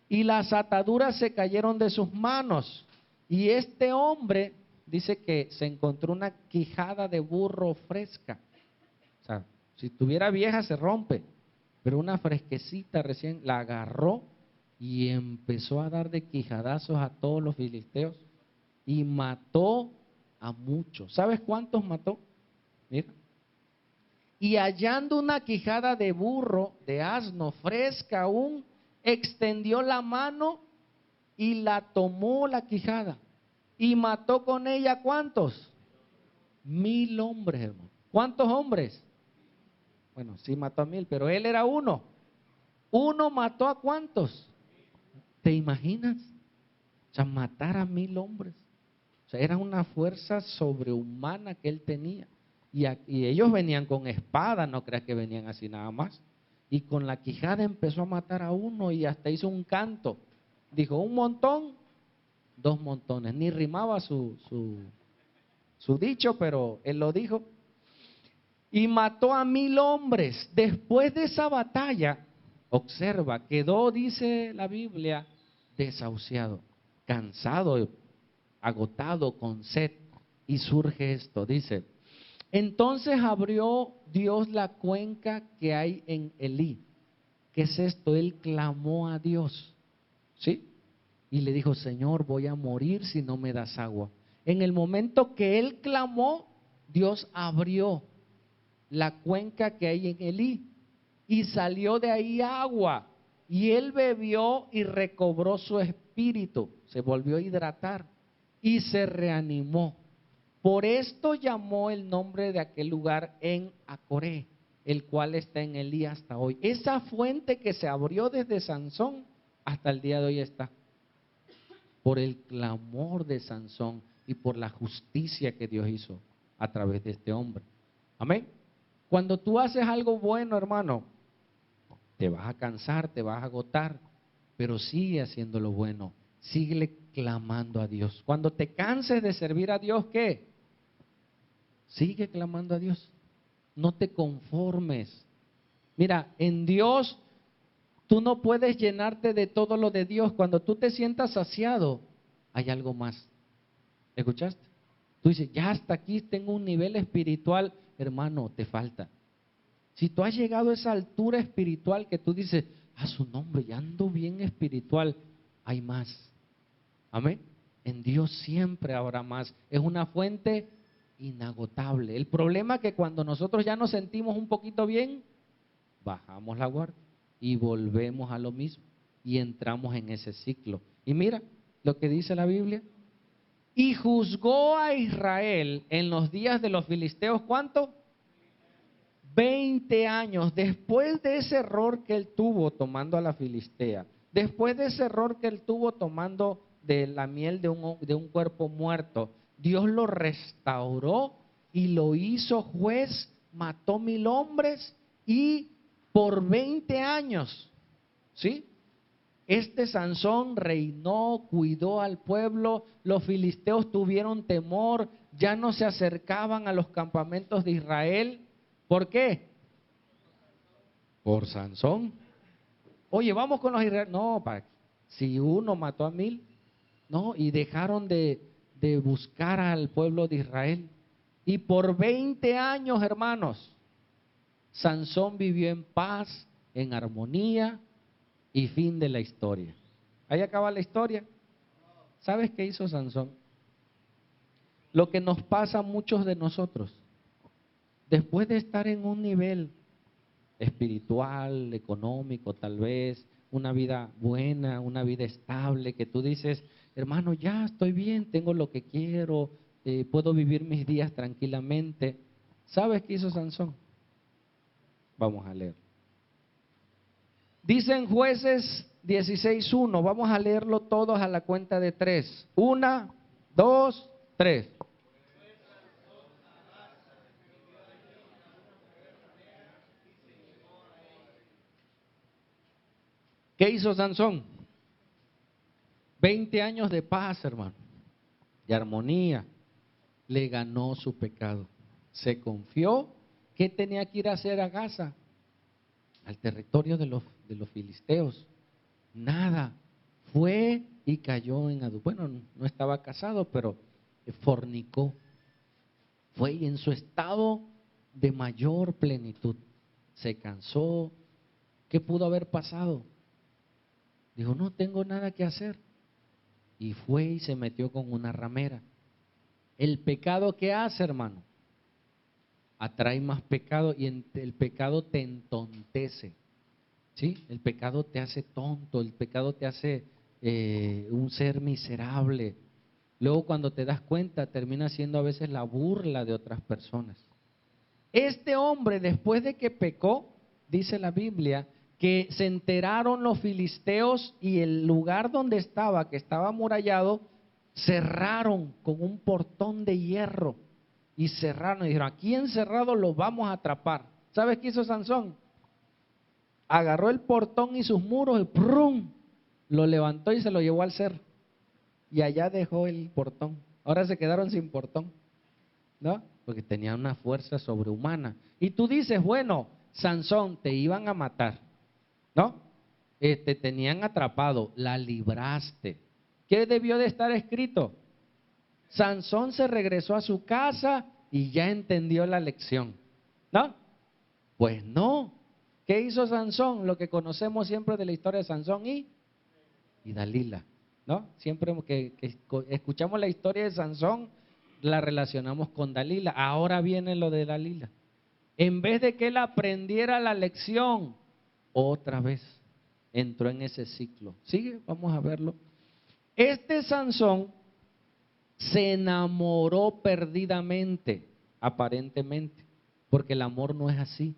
Y las ataduras se cayeron de sus manos. Y este hombre dice que se encontró una quijada de burro fresca. O sea, si estuviera vieja se rompe, pero una fresquecita recién la agarró y empezó a dar de quijadazos a todos los filisteos y mató a muchos. ¿Sabes cuántos mató? Mira. Y hallando una quijada de burro, de asno, fresca aún, extendió la mano y la tomó la quijada. Y mató con ella, ¿cuántos? 1000 hombres, hermano. ¿Cuántos hombres? Bueno, sí mató a 1000, pero él era uno. ¿Uno mató a cuántos? ¿Te imaginas? O sea, matar a 1000 hombres. O sea, era una fuerza sobrehumana que él tenía. Y ellos venían con espada, no creas que venían así nada más. Y con la quijada empezó a matar a uno y hasta hizo un canto. Dijo, un montón, 2 montones. Ni rimaba su dicho, pero él lo dijo. Y mató a 1000 hombres. Después de esa batalla, observa, quedó, dice la Biblia, desahuciado, cansado, agotado, con sed. Y surge esto, dice, entonces abrió Dios la cuenca que hay en Elí. ¿Qué es esto? Él clamó a Dios, ¿sí? Y le dijo, Señor, voy a morir si no me das agua. En el momento que él clamó, Dios abrió la cuenca que hay en Elí y salió de ahí agua. Y él bebió y recobró su espíritu, se volvió a hidratar y se reanimó. Por esto llamó el nombre de aquel lugar En Acoré, el cual está en Elí hasta hoy. Esa fuente que se abrió desde Sansón hasta el día de hoy está. Por el clamor de Sansón y por la justicia que Dios hizo a través de este hombre. Amén. Cuando tú haces algo bueno, hermano, te vas a cansar, te vas a agotar, pero sigue haciendo lo bueno. Sigue clamando a Dios. Cuando te canses de servir a Dios, ¿qué? Sigue clamando a Dios. No te conformes. Mira, en Dios tú no puedes llenarte de todo lo de Dios. Cuando tú te sientas saciado, hay algo más. ¿Escuchaste? Tú dices, ya hasta aquí tengo un nivel espiritual. Hermano, te falta. Si tú has llegado a esa altura espiritual que tú dices, a su nombre, ya ando bien espiritual, hay más. Amén. En Dios siempre habrá más. Es una fuente inagotable. El problema es que cuando nosotros ya nos sentimos un poquito bien, bajamos la guardia y volvemos a lo mismo y entramos en ese ciclo. Y mira lo que dice la Biblia. Y juzgó a Israel en los días de los filisteos, ¿cuánto? 20 años. Después de ese error que él tuvo tomando a la filistea, después de ese error que él tuvo tomando de la miel de un cuerpo muerto, Dios lo restauró y lo hizo juez, mató 1000 hombres y por 20 años, ¿sí? Este Sansón reinó, cuidó al pueblo, los filisteos tuvieron temor, ya no se acercaban a los campamentos de Israel. ¿Por qué? Por Sansón. Oye, vamos con los israelíes. No, si uno mató a 1000, no, y dejaron de buscar al pueblo de Israel. Y por 20 años, hermanos, Sansón vivió en paz, en armonía y fin de la historia. Ahí acaba la historia. ¿Sabes qué hizo Sansón? Lo que nos pasa a muchos de nosotros. Después de estar en un nivel espiritual, económico, tal vez, una vida buena, una vida estable, que tú dices, hermano, ya estoy bien, tengo lo que quiero, puedo vivir mis días tranquilamente. ¿Sabes qué hizo Sansón? Vamos a leer. Dicen Jueces 16:1, vamos a leerlo todos a la cuenta de 3. 1, 2, 3. ¿Qué hizo Sansón? 20 años de paz, hermano, de armonía. Le ganó su pecado. Se confió ¿Qué tenía que ir a hacer a Gaza? Al territorio de los filisteos. Nada. Fue y cayó en adulterio. Bueno, no estaba casado, pero fornicó. Fue y en su estado de mayor plenitud. Se cansó. ¿Qué pudo haber pasado? Dijo, no tengo nada que hacer. Y fue y se metió con una ramera. El pecado que hace, hermano, atrae más pecado y el pecado te entontece. ¿Sí? El pecado te hace tonto, el pecado te hace un ser miserable. Luego cuando te das cuenta termina siendo a veces la burla de otras personas. Este hombre, después de que pecó, dice la Biblia, que se enteraron los filisteos y el lugar donde estaba, que estaba amurallado, cerraron con un portón de hierro y cerraron y dijeron, aquí encerrados los vamos a atrapar. ¿Sabes qué hizo Sansón? Agarró el portón y sus muros y ¡prum! Lo levantó y se lo llevó al cerro. Y allá dejó el portón. Ahora se quedaron sin portón, ¿no? Porque tenían una fuerza sobrehumana. Y tú dices, bueno, Sansón, te iban a matar, ¿no? Te tenían atrapado, la libraste. ¿Qué debió de estar escrito? Sansón se regresó a su casa y ya entendió la lección, ¿no? Pues no. ¿Qué hizo Sansón? Lo que conocemos siempre de la historia de Sansón y Dalila, ¿no? Siempre que escuchamos la historia de Sansón, la relacionamos con Dalila. Ahora viene lo de Dalila. En vez de que él aprendiera la lección, otra vez entró en ese ciclo. Sigue, vamos a verlo. Este Sansón se enamoró perdidamente, aparentemente, porque el amor no es así.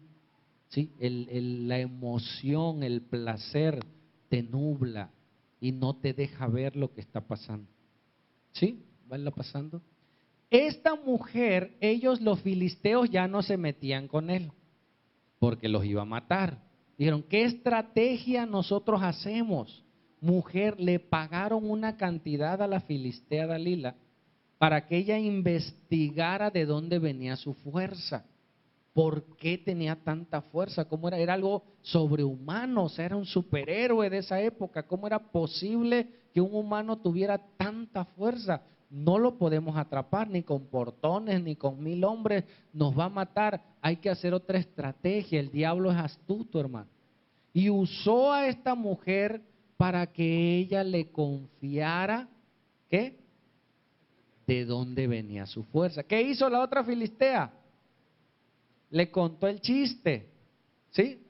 ¿Sí? La emoción, el placer te nubla y no te deja ver lo que está pasando. ¿Sí? ¿Va pasando? Esta mujer, ellos los filisteos ya no se metían con él, porque los iba a matar. Dijeron, ¿qué estrategia nosotros hacemos? Mujer, le pagaron una cantidad a la filistea Dalila para que ella investigara de dónde venía su fuerza. ¿Por qué tenía tanta fuerza? ¿Cómo era? Era algo sobrehumano, o sea, era un superhéroe de esa época. ¿Cómo era posible que un humano tuviera tanta fuerza? No lo podemos atrapar ni con portones, ni con 1000 hombres, nos va a matar. Hay que hacer otra estrategia. El diablo es astuto, hermano. Y usó a esta mujer para que ella le confiara, ¿qué? De dónde venía su fuerza. ¿Qué hizo la otra filistea? Le contó el chiste, ¿sí?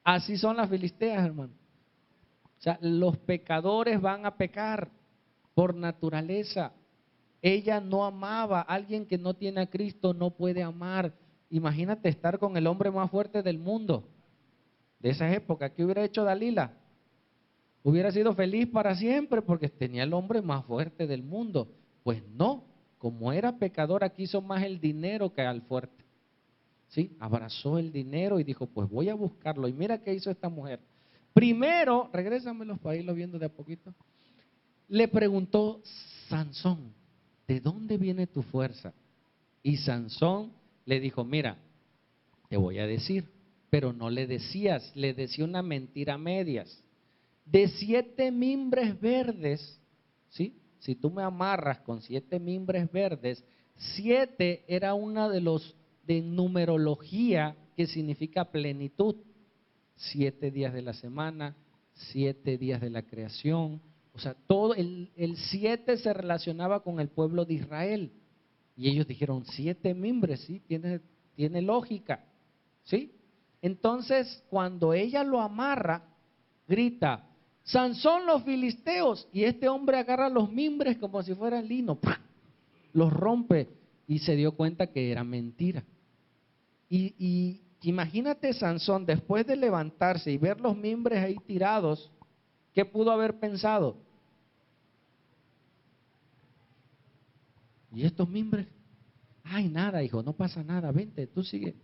Así son las filisteas, hermano. O sea, los pecadores van a pecar por naturaleza. Ella no amaba, alguien que no tiene a Cristo no puede amar. Imagínate estar con el hombre más fuerte del mundo, de esa época. ¿Qué hubiera hecho Dalila? Hubiera sido feliz para siempre porque tenía el hombre más fuerte del mundo. Pues no, como era pecadora, quiso más el dinero que al fuerte. ¿Sí? Abrazó el dinero y dijo, pues voy a buscarlo. Y mira qué hizo esta mujer. Primero, regrésamelos para irlo viendo de a poquito. Le preguntó Sansón, ¿de dónde viene tu fuerza? Y Sansón le dijo, mira, te voy a decir, pero no le decías, le decía una mentira a medias. De 7 mimbres verdes, ¿sí? Si tú me amarras con 7 mimbres verdes, 7 era una de los de numerología que significa plenitud. 7 días de la semana, 7 días de la creación. O sea, todo el 7 se relacionaba con el pueblo de Israel. Y ellos dijeron, 7 mimbres, sí, tiene lógica, ¿sí? Entonces, cuando ella lo amarra, grita, Sansón, los filisteos. Y este hombre agarra los mimbres como si fueran lino, ¡pah!, los rompe y se dio cuenta que era mentira. Y imagínate Sansón, después de levantarse y ver los mimbres ahí tirados, ¿qué pudo haber pensado? ¿Y estos mimbres? Ay, nada, hijo, no pasa nada, vente, tú sigue.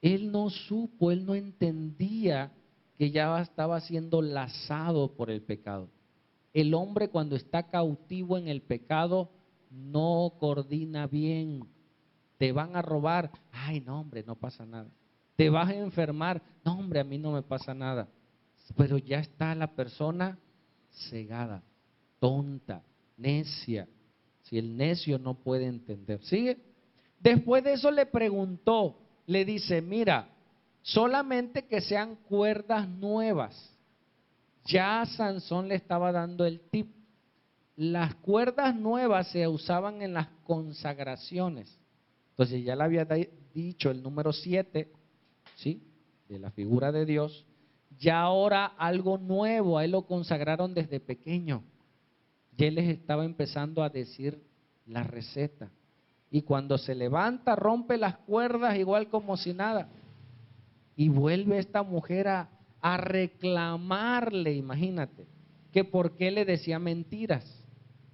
Él no supo, él no entendía que ya estaba siendo lazado por el pecado. El hombre cuando está cautivo en el pecado no coordina bien. Te van a robar. Ay, no, hombre, no pasa nada. Te vas a enfermar. No, hombre, a mí no me pasa nada. Pero ya está la persona cegada, tonta, necia. Si el necio no puede entender. ¿Sigue? Después de eso le preguntó, le dice, mira, solamente que sean cuerdas nuevas. Ya Sansón le estaba dando el tip. Las cuerdas nuevas se usaban en las consagraciones. Entonces ya le había dicho el número 7, ¿sí? De la figura de Dios. Ya ahora algo nuevo, a él lo consagraron desde pequeño. Y él les estaba empezando a decir la receta. Y cuando se levanta, rompe las cuerdas igual como si nada. Y vuelve esta mujer a reclamarle, imagínate, que por qué le decía mentiras.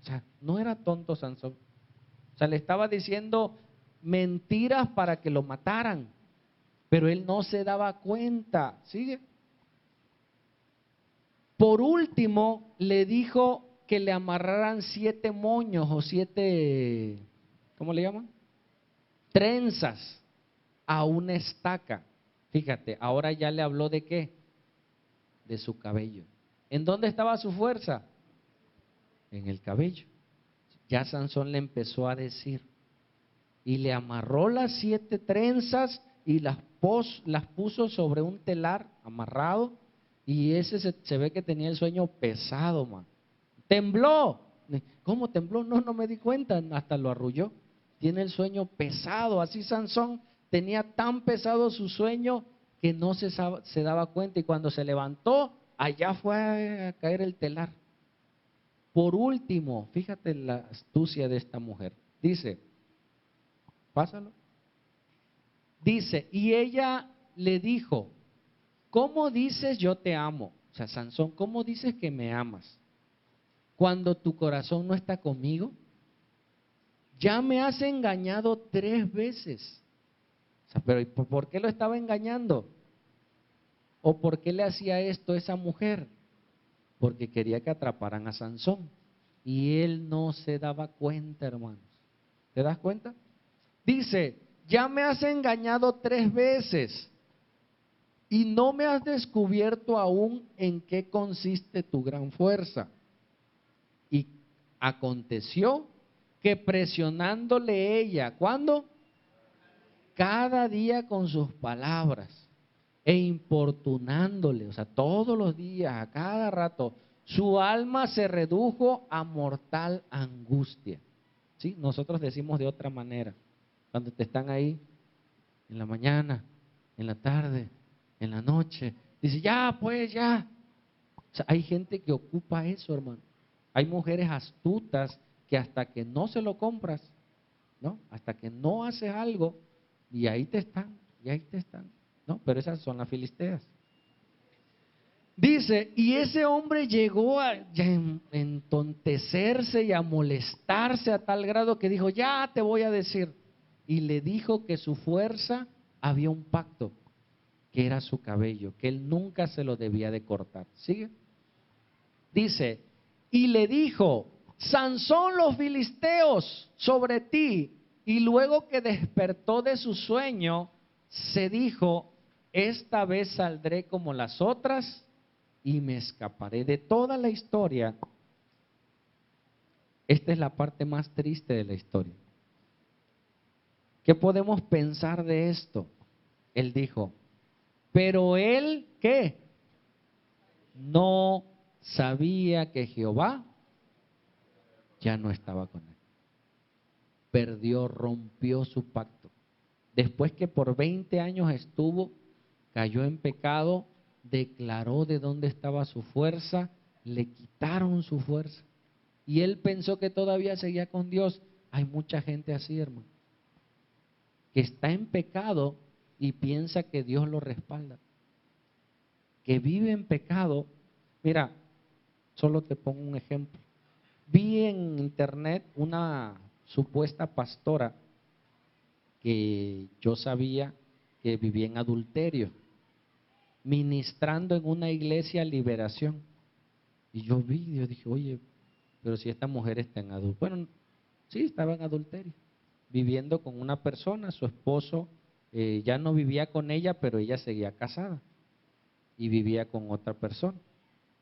O sea, no era tonto Sansón. O sea, le estaba diciendo mentiras para que lo mataran. Pero él no se daba cuenta. ¿Sigue? Por último, le dijo que le amarraran 7 moños o 7, ¿cómo le llaman? Trenzas a una estaca. Fíjate, ahora ya le habló de qué? De su cabello. ¿En dónde estaba su fuerza? En el cabello. Ya Sansón le empezó a decir y le amarró las 7 trenzas y las puso sobre un telar amarrado y ese se ve que tenía el sueño pesado, man. Tembló. ¿Cómo tembló? No, no me di cuenta, hasta lo arrulló. Tiene el sueño pesado, así Sansón tenía tan pesado su sueño que no se daba cuenta y cuando se levantó, allá fue a caer el telar. Por último, fíjate la astucia de esta mujer. Dice, pásalo. Dice, y ella le dijo, ¿cómo dices yo te amo? O sea, Sansón, ¿cómo dices que me amas? Cuando tu corazón no está conmigo. Ya me has engañado 3 veces. O sea, pero ¿por qué lo estaba engañando? ¿O por qué le hacía esto a esa mujer? Porque quería que atraparan a Sansón. Y él no se daba cuenta, hermanos. ¿Te das cuenta? Dice, ya me has engañado 3 veces y no me has descubierto aún en qué consiste tu gran fuerza. Y aconteció que presionándole ella, ¿cuándo? Cada día con sus palabras e importunándole, o sea, todos los días, a cada rato, su alma se redujo a mortal angustia. ¿Sí? Nosotros decimos de otra manera, cuando te están ahí en la mañana, en la tarde, en la noche, dice, ya, pues, ya. O sea, hay gente que ocupa eso, hermano. Hay mujeres astutas que hasta que no se lo compras, ¿no? Hasta que no haces algo, y ahí te están, y ahí te están, ¿no? Pero esas son las filisteas. Dice, y ese hombre llegó a entontecerse y a molestarse a tal grado que dijo, ya te voy a decir. Y le dijo que su fuerza había un pacto, que era su cabello, que él nunca se lo debía de cortar. ¿Sigue? Dice, y le dijo, Sansón, los filisteos sobre ti. Y luego que despertó de su sueño, se dijo, esta vez saldré como las otras y me escaparé. De toda la historia, esta es la parte más triste de la historia. ¿Qué podemos pensar de esto? Él dijo, pero él, ¿qué? No sabía que Jehová ya no estaba con él. Perdió, rompió su pacto. Después que por 20 años estuvo, cayó en pecado, declaró de dónde estaba su fuerza, le quitaron su fuerza. Y él pensó que todavía seguía con Dios. Hay mucha gente así, hermano, que está en pecado y piensa que Dios lo respalda. Que vive en pecado. Mira, solo te pongo un ejemplo. Vi en internet una supuesta pastora que yo sabía que vivía en adulterio, ministrando en una iglesia liberación. Y yo dije, oye, pero si esta mujer está en adulterio. Bueno, sí, estaba en adulterio. viviendo con una persona, su esposo ya no vivía con ella, pero ella seguía casada y vivía con otra persona.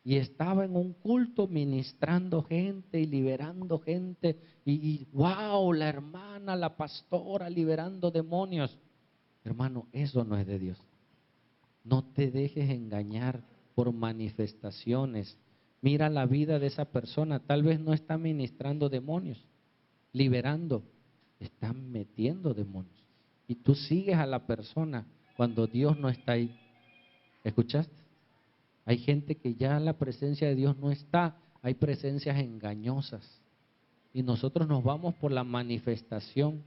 Y estaba en un culto ministrando gente y liberando gente. Y wow, la hermana, la pastora liberando demonios. Hermano, eso no es de Dios. No te dejes engañar por manifestaciones. Mira la vida de esa persona. Tal vez no está ministrando demonios, liberando, está metiendo demonios. Y tú sigues a la persona cuando Dios no está ahí. ¿Escuchaste? Hay gente que ya la presencia de Dios no está, hay presencias engañosas. Y nosotros nos vamos por la manifestación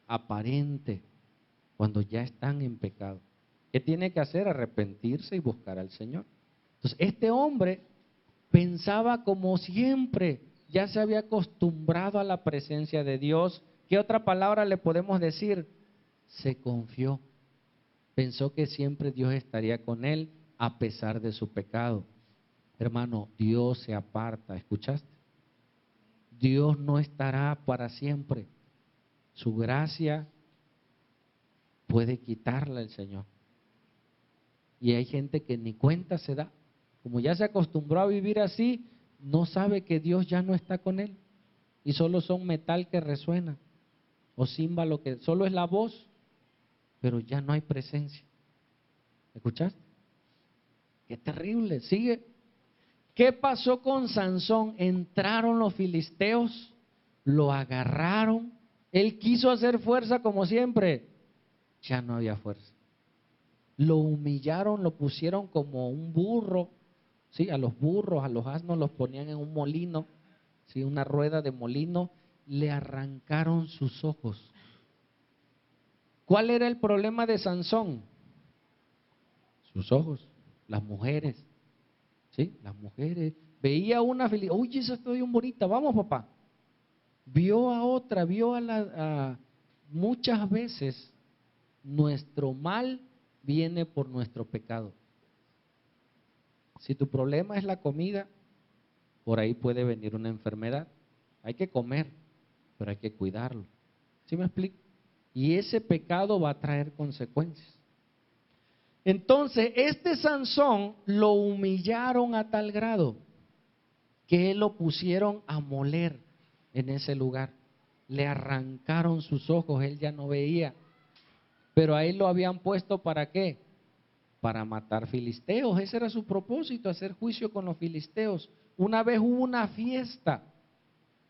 aparente cuando ya están en pecado. ¿Qué tiene que hacer? Arrepentirse y buscar al Señor. Entonces, este hombre pensaba como siempre, ya se había acostumbrado a la presencia de Dios. ¿Qué otra palabra le podemos decir? Se confió. Pensó que siempre Dios estaría con él a pesar de su pecado. Hermano, Dios se aparta, ¿escuchaste? Dios no estará para siempre. Su gracia puede quitarla el Señor. Y hay gente que ni cuenta se da. Como ya se acostumbró a vivir así, no sabe que Dios ya no está con él. Y solo son metal que resuena. O címbalo que solo es la voz, pero ya no hay presencia. ¿Escuchaste? Qué terrible. Sigue. ¿Qué pasó con Sansón? Entraron los filisteos, lo agarraron. Él quiso hacer fuerza como siempre. Ya no había fuerza. Lo humillaron, lo pusieron como un burro. Sí, a los burros, a los asnos los ponían en un molino, sí, una rueda de molino. Le arrancaron sus ojos. ¿Cuál era el problema de Sansón? Sus ojos, las mujeres. ¿Sí? Las mujeres. Veía una feliz, oye, esa está bien bonita, vamos papá. Vio a otra, vio muchas veces nuestro mal viene por nuestro pecado. Si tu problema es la comida, por ahí puede venir una enfermedad. Hay que comer, pero hay que cuidarlo. ¿Sí me explico? Y ese pecado va a traer consecuencias. Entonces, este Sansón lo humillaron a tal grado que lo pusieron a moler en ese lugar. Le arrancaron sus ojos, él ya no veía. Pero a él lo habían puesto ¿para qué? Para matar filisteos. Ese era su propósito, hacer juicio con los filisteos. Una vez hubo una fiesta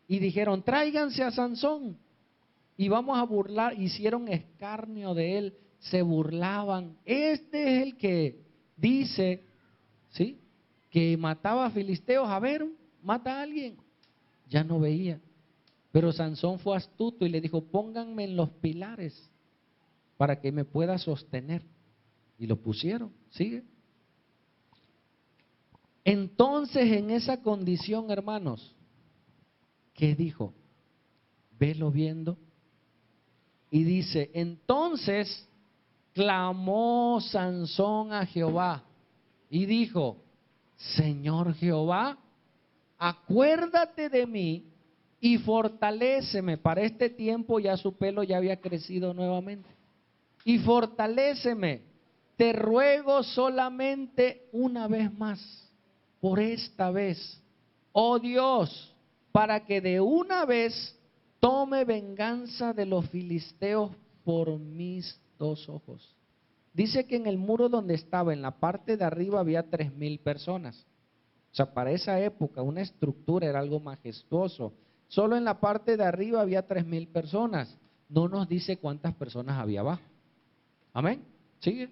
y dijeron, tráiganse a Sansón y vamos a burlar. Hicieron escarnio de él, se burlaban. Este es el que dice, ¿sí?, que mataba a filisteos. A ver, mata a alguien. Ya no veía. Pero Sansón fue astuto y le dijo, pónganme en los pilares para que me pueda sostener. Y lo pusieron, sigue. Entonces, en esa condición, hermanos, ¿qué dijo? Velo viendo. Y dice, entonces clamó Sansón a Jehová y dijo, Señor Jehová, acuérdate de mí y fortaléceme. Para este tiempo ya su pelo ya había crecido nuevamente. Y fortaléceme, te ruego solamente una vez más, por esta vez, oh Dios, para que de una vez tome venganza de los filisteos por mis dos ojos. Dice que en el muro donde estaba, en la parte de arriba, había 3,000 personas. O sea, para esa época una estructura era algo majestuoso. Solo en la parte de arriba había 3,000 personas. No nos dice cuántas personas había abajo. Amén. Sigue.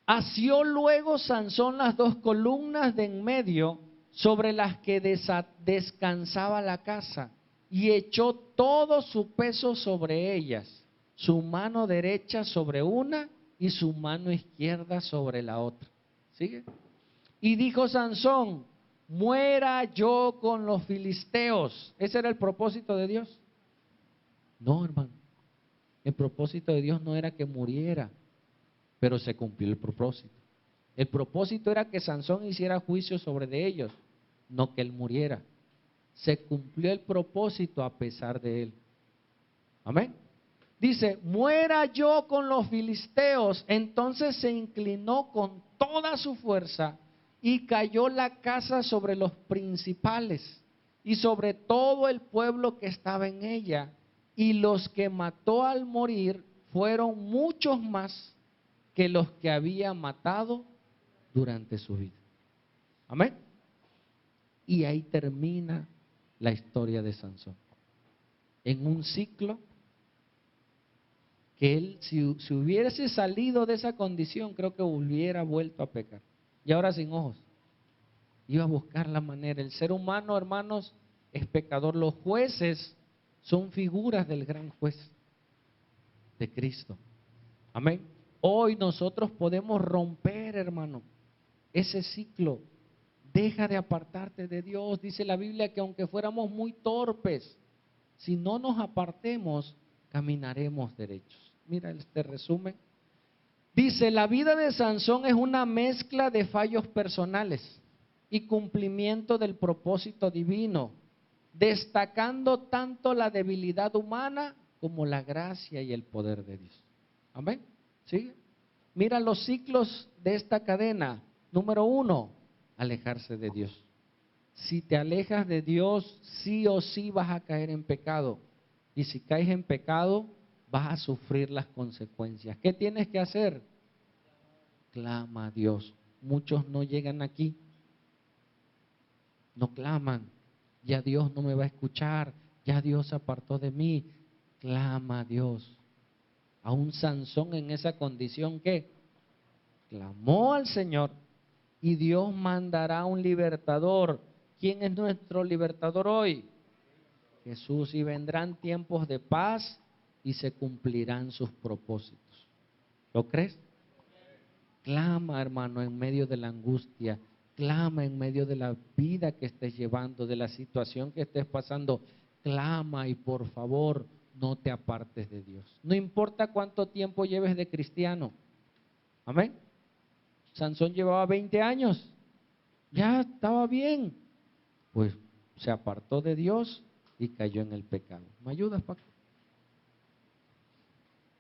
Asió luego Sansón las 2 columnas de en medio sobre las que descansaba la casa y echó todo su peso sobre ellas, su mano derecha sobre una y su mano izquierda sobre la otra. ¿Sigue? Y dijo Sansón, muera yo con los filisteos. ¿Ese era el propósito de Dios? No, hermano. El propósito de Dios no era que muriera, pero se cumplió el propósito. El propósito era que Sansón hiciera juicio sobre de ellos, no que él muriera. Se cumplió el propósito a pesar de él. Amén. Dice, muera yo con los filisteos. Entonces se inclinó con toda su fuerza y cayó la casa sobre los principales y sobre todo el pueblo que estaba en ella. Y los que mató al morir fueron muchos más que los que había matado durante su vida. Amén. Y ahí termina la historia de Sansón. En un ciclo que él, si hubiese salido de esa condición, creo que hubiera vuelto a pecar. Y ahora sin ojos. Iba a buscar la manera. El ser humano, hermanos, es pecador. Los jueces son figuras del gran juez, de Cristo. Amén. Hoy nosotros podemos romper, hermano, ese ciclo. Deja de apartarte de Dios. Dice la Biblia que aunque fuéramos muy torpes, si no nos apartemos, caminaremos derechos. Mira este resumen. Dice, la vida de Sansón es una mezcla de fallos personales y cumplimiento del propósito divino, destacando tanto la debilidad humana como la gracia y el poder de Dios. Amén. ¿Sigue? Mira los ciclos de esta cadena. Número 1, alejarse de Dios. Si te alejas de Dios, sí o sí vas a caer en pecado. Y si caes en pecado, vas a sufrir las consecuencias. ¿Qué tienes que hacer? Clama a Dios. Muchos no llegan aquí. No claman. Ya Dios no me va a escuchar. Ya Dios se apartó de mí. Clama a Dios. A un Sansón en esa condición, ¿qué? Clamó al Señor y Dios mandará un libertador. ¿Quién es nuestro libertador hoy? Jesús. Y vendrán tiempos de paz y se cumplirán sus propósitos. ¿Lo crees? Clama, hermano, en medio de la angustia. Clama en medio de la vida que estés llevando, de la situación que estés pasando. Clama y por favor no te apartes de Dios. No importa cuánto tiempo lleves de cristiano. Amén. Sansón llevaba 20 años. Ya estaba bien. Pues se apartó de Dios y cayó en el pecado. ¿Me ayudas, Paco?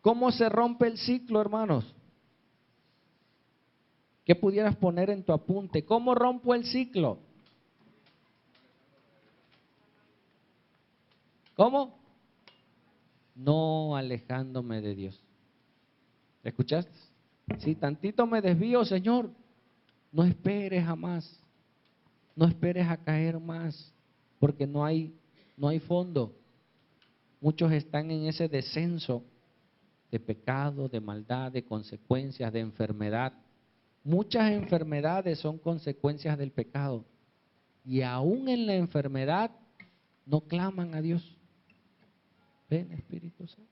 ¿Cómo se rompe el ciclo, hermanos? ¿Qué pudieras poner en tu apunte? ¿Cómo rompo el ciclo? ¿Cómo? No alejándome de Dios. ¿Escuchaste? Si tantito me desvío, Señor, no esperes jamás. No esperes a caer más, porque no hay fondo. Muchos están en ese descenso de pecado, de maldad, de consecuencias, de enfermedad. Muchas enfermedades son consecuencias del pecado. Y aún en la enfermedad no claman a Dios. Ven, Espíritu Santo.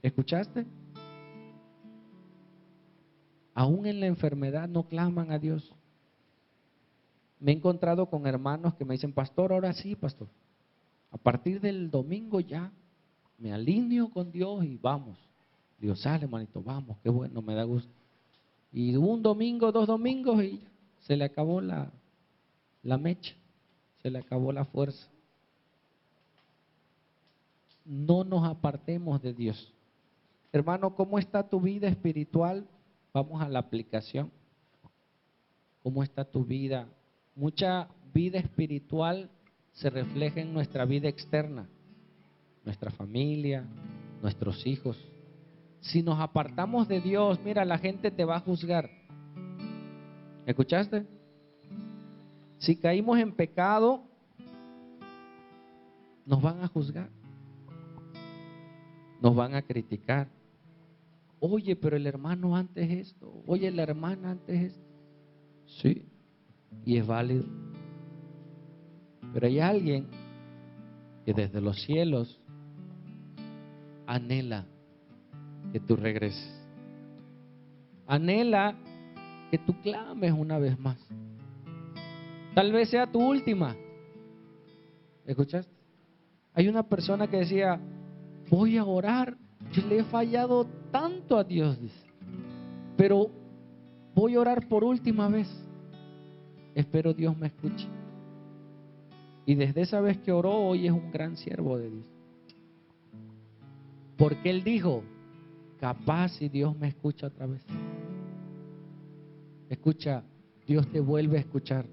¿Escuchaste? Aún en la enfermedad no claman a Dios. Me he encontrado con hermanos que me dicen, pastor, ahora sí, pastor. A partir del domingo ya me alineo con Dios y vamos. Dios, sale, hermanito, vamos, qué bueno, me da gusto. Y un domingo, 2 domingos y se le acabó la mecha, se le acabó la fuerza. No nos apartemos de Dios. Hermano, ¿cómo está tu vida espiritual? Vamos a la aplicación. ¿Cómo está tu vida? Mucha vida espiritual se refleja en nuestra vida externa, nuestra familia, nuestros hijos. Si nos apartamos de Dios, mira, la gente te va a juzgar. ¿Escuchaste? Si caímos en pecado, nos van a juzgar. Nos van a criticar. Oye, pero el hermano antes esto. Oye, la hermana antes esto. Sí, y es válido. Pero hay alguien que desde los cielos anhela que tú regreses. Anhela que tú clames una vez más. Tal vez sea tu última. ¿Escuchaste? Hay una persona que decía, voy a orar. Yo le he fallado tanto a Dios, dice, pero voy a orar por última vez. Espero Dios me escuche. Y desde esa vez que oró, hoy es un gran siervo de Dios. Porque Él dijo, capaz si Dios me escucha otra vez. Escucha, Dios te vuelve a escuchar.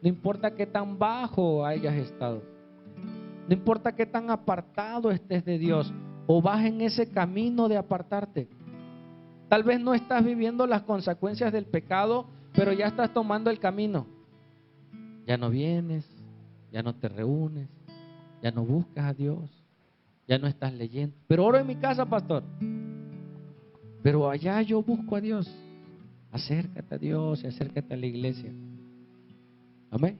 No importa qué tan bajo hayas estado. No importa qué tan apartado estés de Dios o vas en ese camino de apartarte. Tal vez no estás viviendo las consecuencias del pecado, pero ya estás tomando el camino. Ya no vienes, ya no te reúnes, ya no buscas a Dios, ya no estás leyendo. Pero oro en mi casa, pastor. Pero allá yo busco a Dios. Acércate a Dios y acércate a la iglesia. Amén.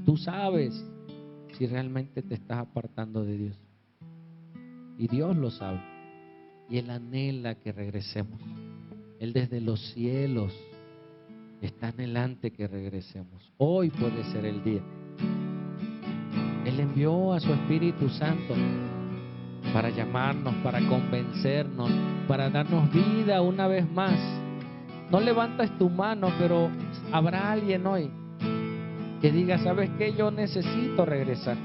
Tú sabes si realmente te estás apartando de Dios. Y Dios lo sabe. Y Él anhela que regresemos. Él desde los cielos está anhelante que regresemos. Hoy puede ser el día. Él envió a su Espíritu Santo para llamarnos, para convencernos, para darnos vida una vez más. No levantas tu mano, pero habrá alguien hoy que diga, ¿sabes qué? Yo necesito regresar.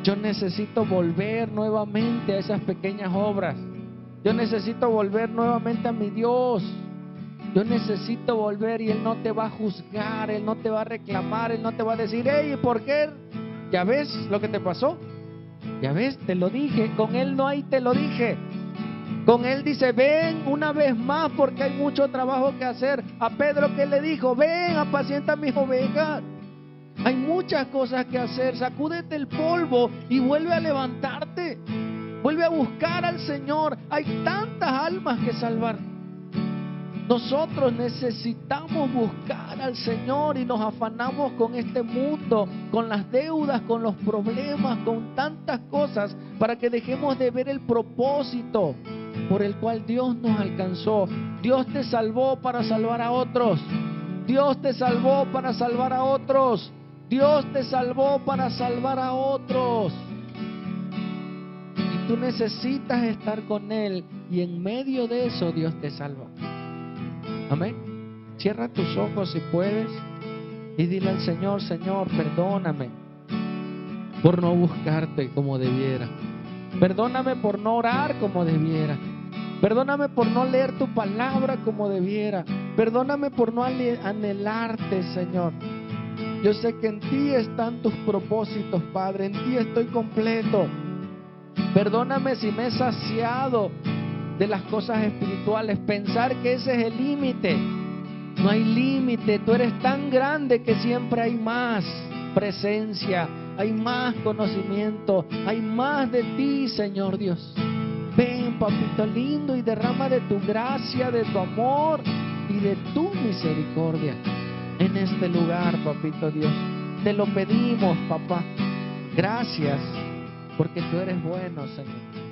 Yo necesito volver nuevamente a esas pequeñas obras. Yo necesito volver nuevamente a mi Dios. Yo necesito volver, y Él no te va a juzgar, Él no te va a reclamar, Él no te va a decir, hey, ¿por qué? ¿Ya ves lo que te pasó? ¿Ya ves? Te lo dije. Con Él no hay te lo dije. Con Él dice, ven una vez más porque hay mucho trabajo que hacer. A Pedro, ¿qué le dijo? Ven, apacienta mis ovejas. Hay muchas cosas que hacer. Sacúdete el polvo y vuelve a levantarte. Vuelve a buscar al Señor. Hay tantas almas que salvar. Nosotros necesitamos buscar al Señor y nos afanamos con este mundo, con las deudas, con los problemas, con tantas cosas, para que dejemos de ver el propósito por el cual Dios nos alcanzó. Dios te salvó para salvar a otros. Dios te salvó para salvar a otros. Dios te salvó para salvar a otros. Y tú necesitas estar con Él, y en medio de eso Dios te salva. Amén. Cierra tus ojos si puedes y dile al Señor, Señor, perdóname por no buscarte como debiera. Perdóname por no orar como debiera. Perdóname por no leer tu palabra como debiera. Perdóname por no anhelarte, Señor. Yo sé que en ti están tus propósitos, Padre. En ti estoy completo. Perdóname si me he saciado de las cosas espirituales, pensar que ese es el límite. No hay límite. Tú eres tan grande que siempre hay más presencia, hay más conocimiento, hay más de ti, Señor Dios. Ven, papito lindo, y derrama de tu gracia, de tu amor y de tu misericordia en este lugar, papito Dios. Te lo pedimos, papá. Gracias, porque tú eres bueno, Señor.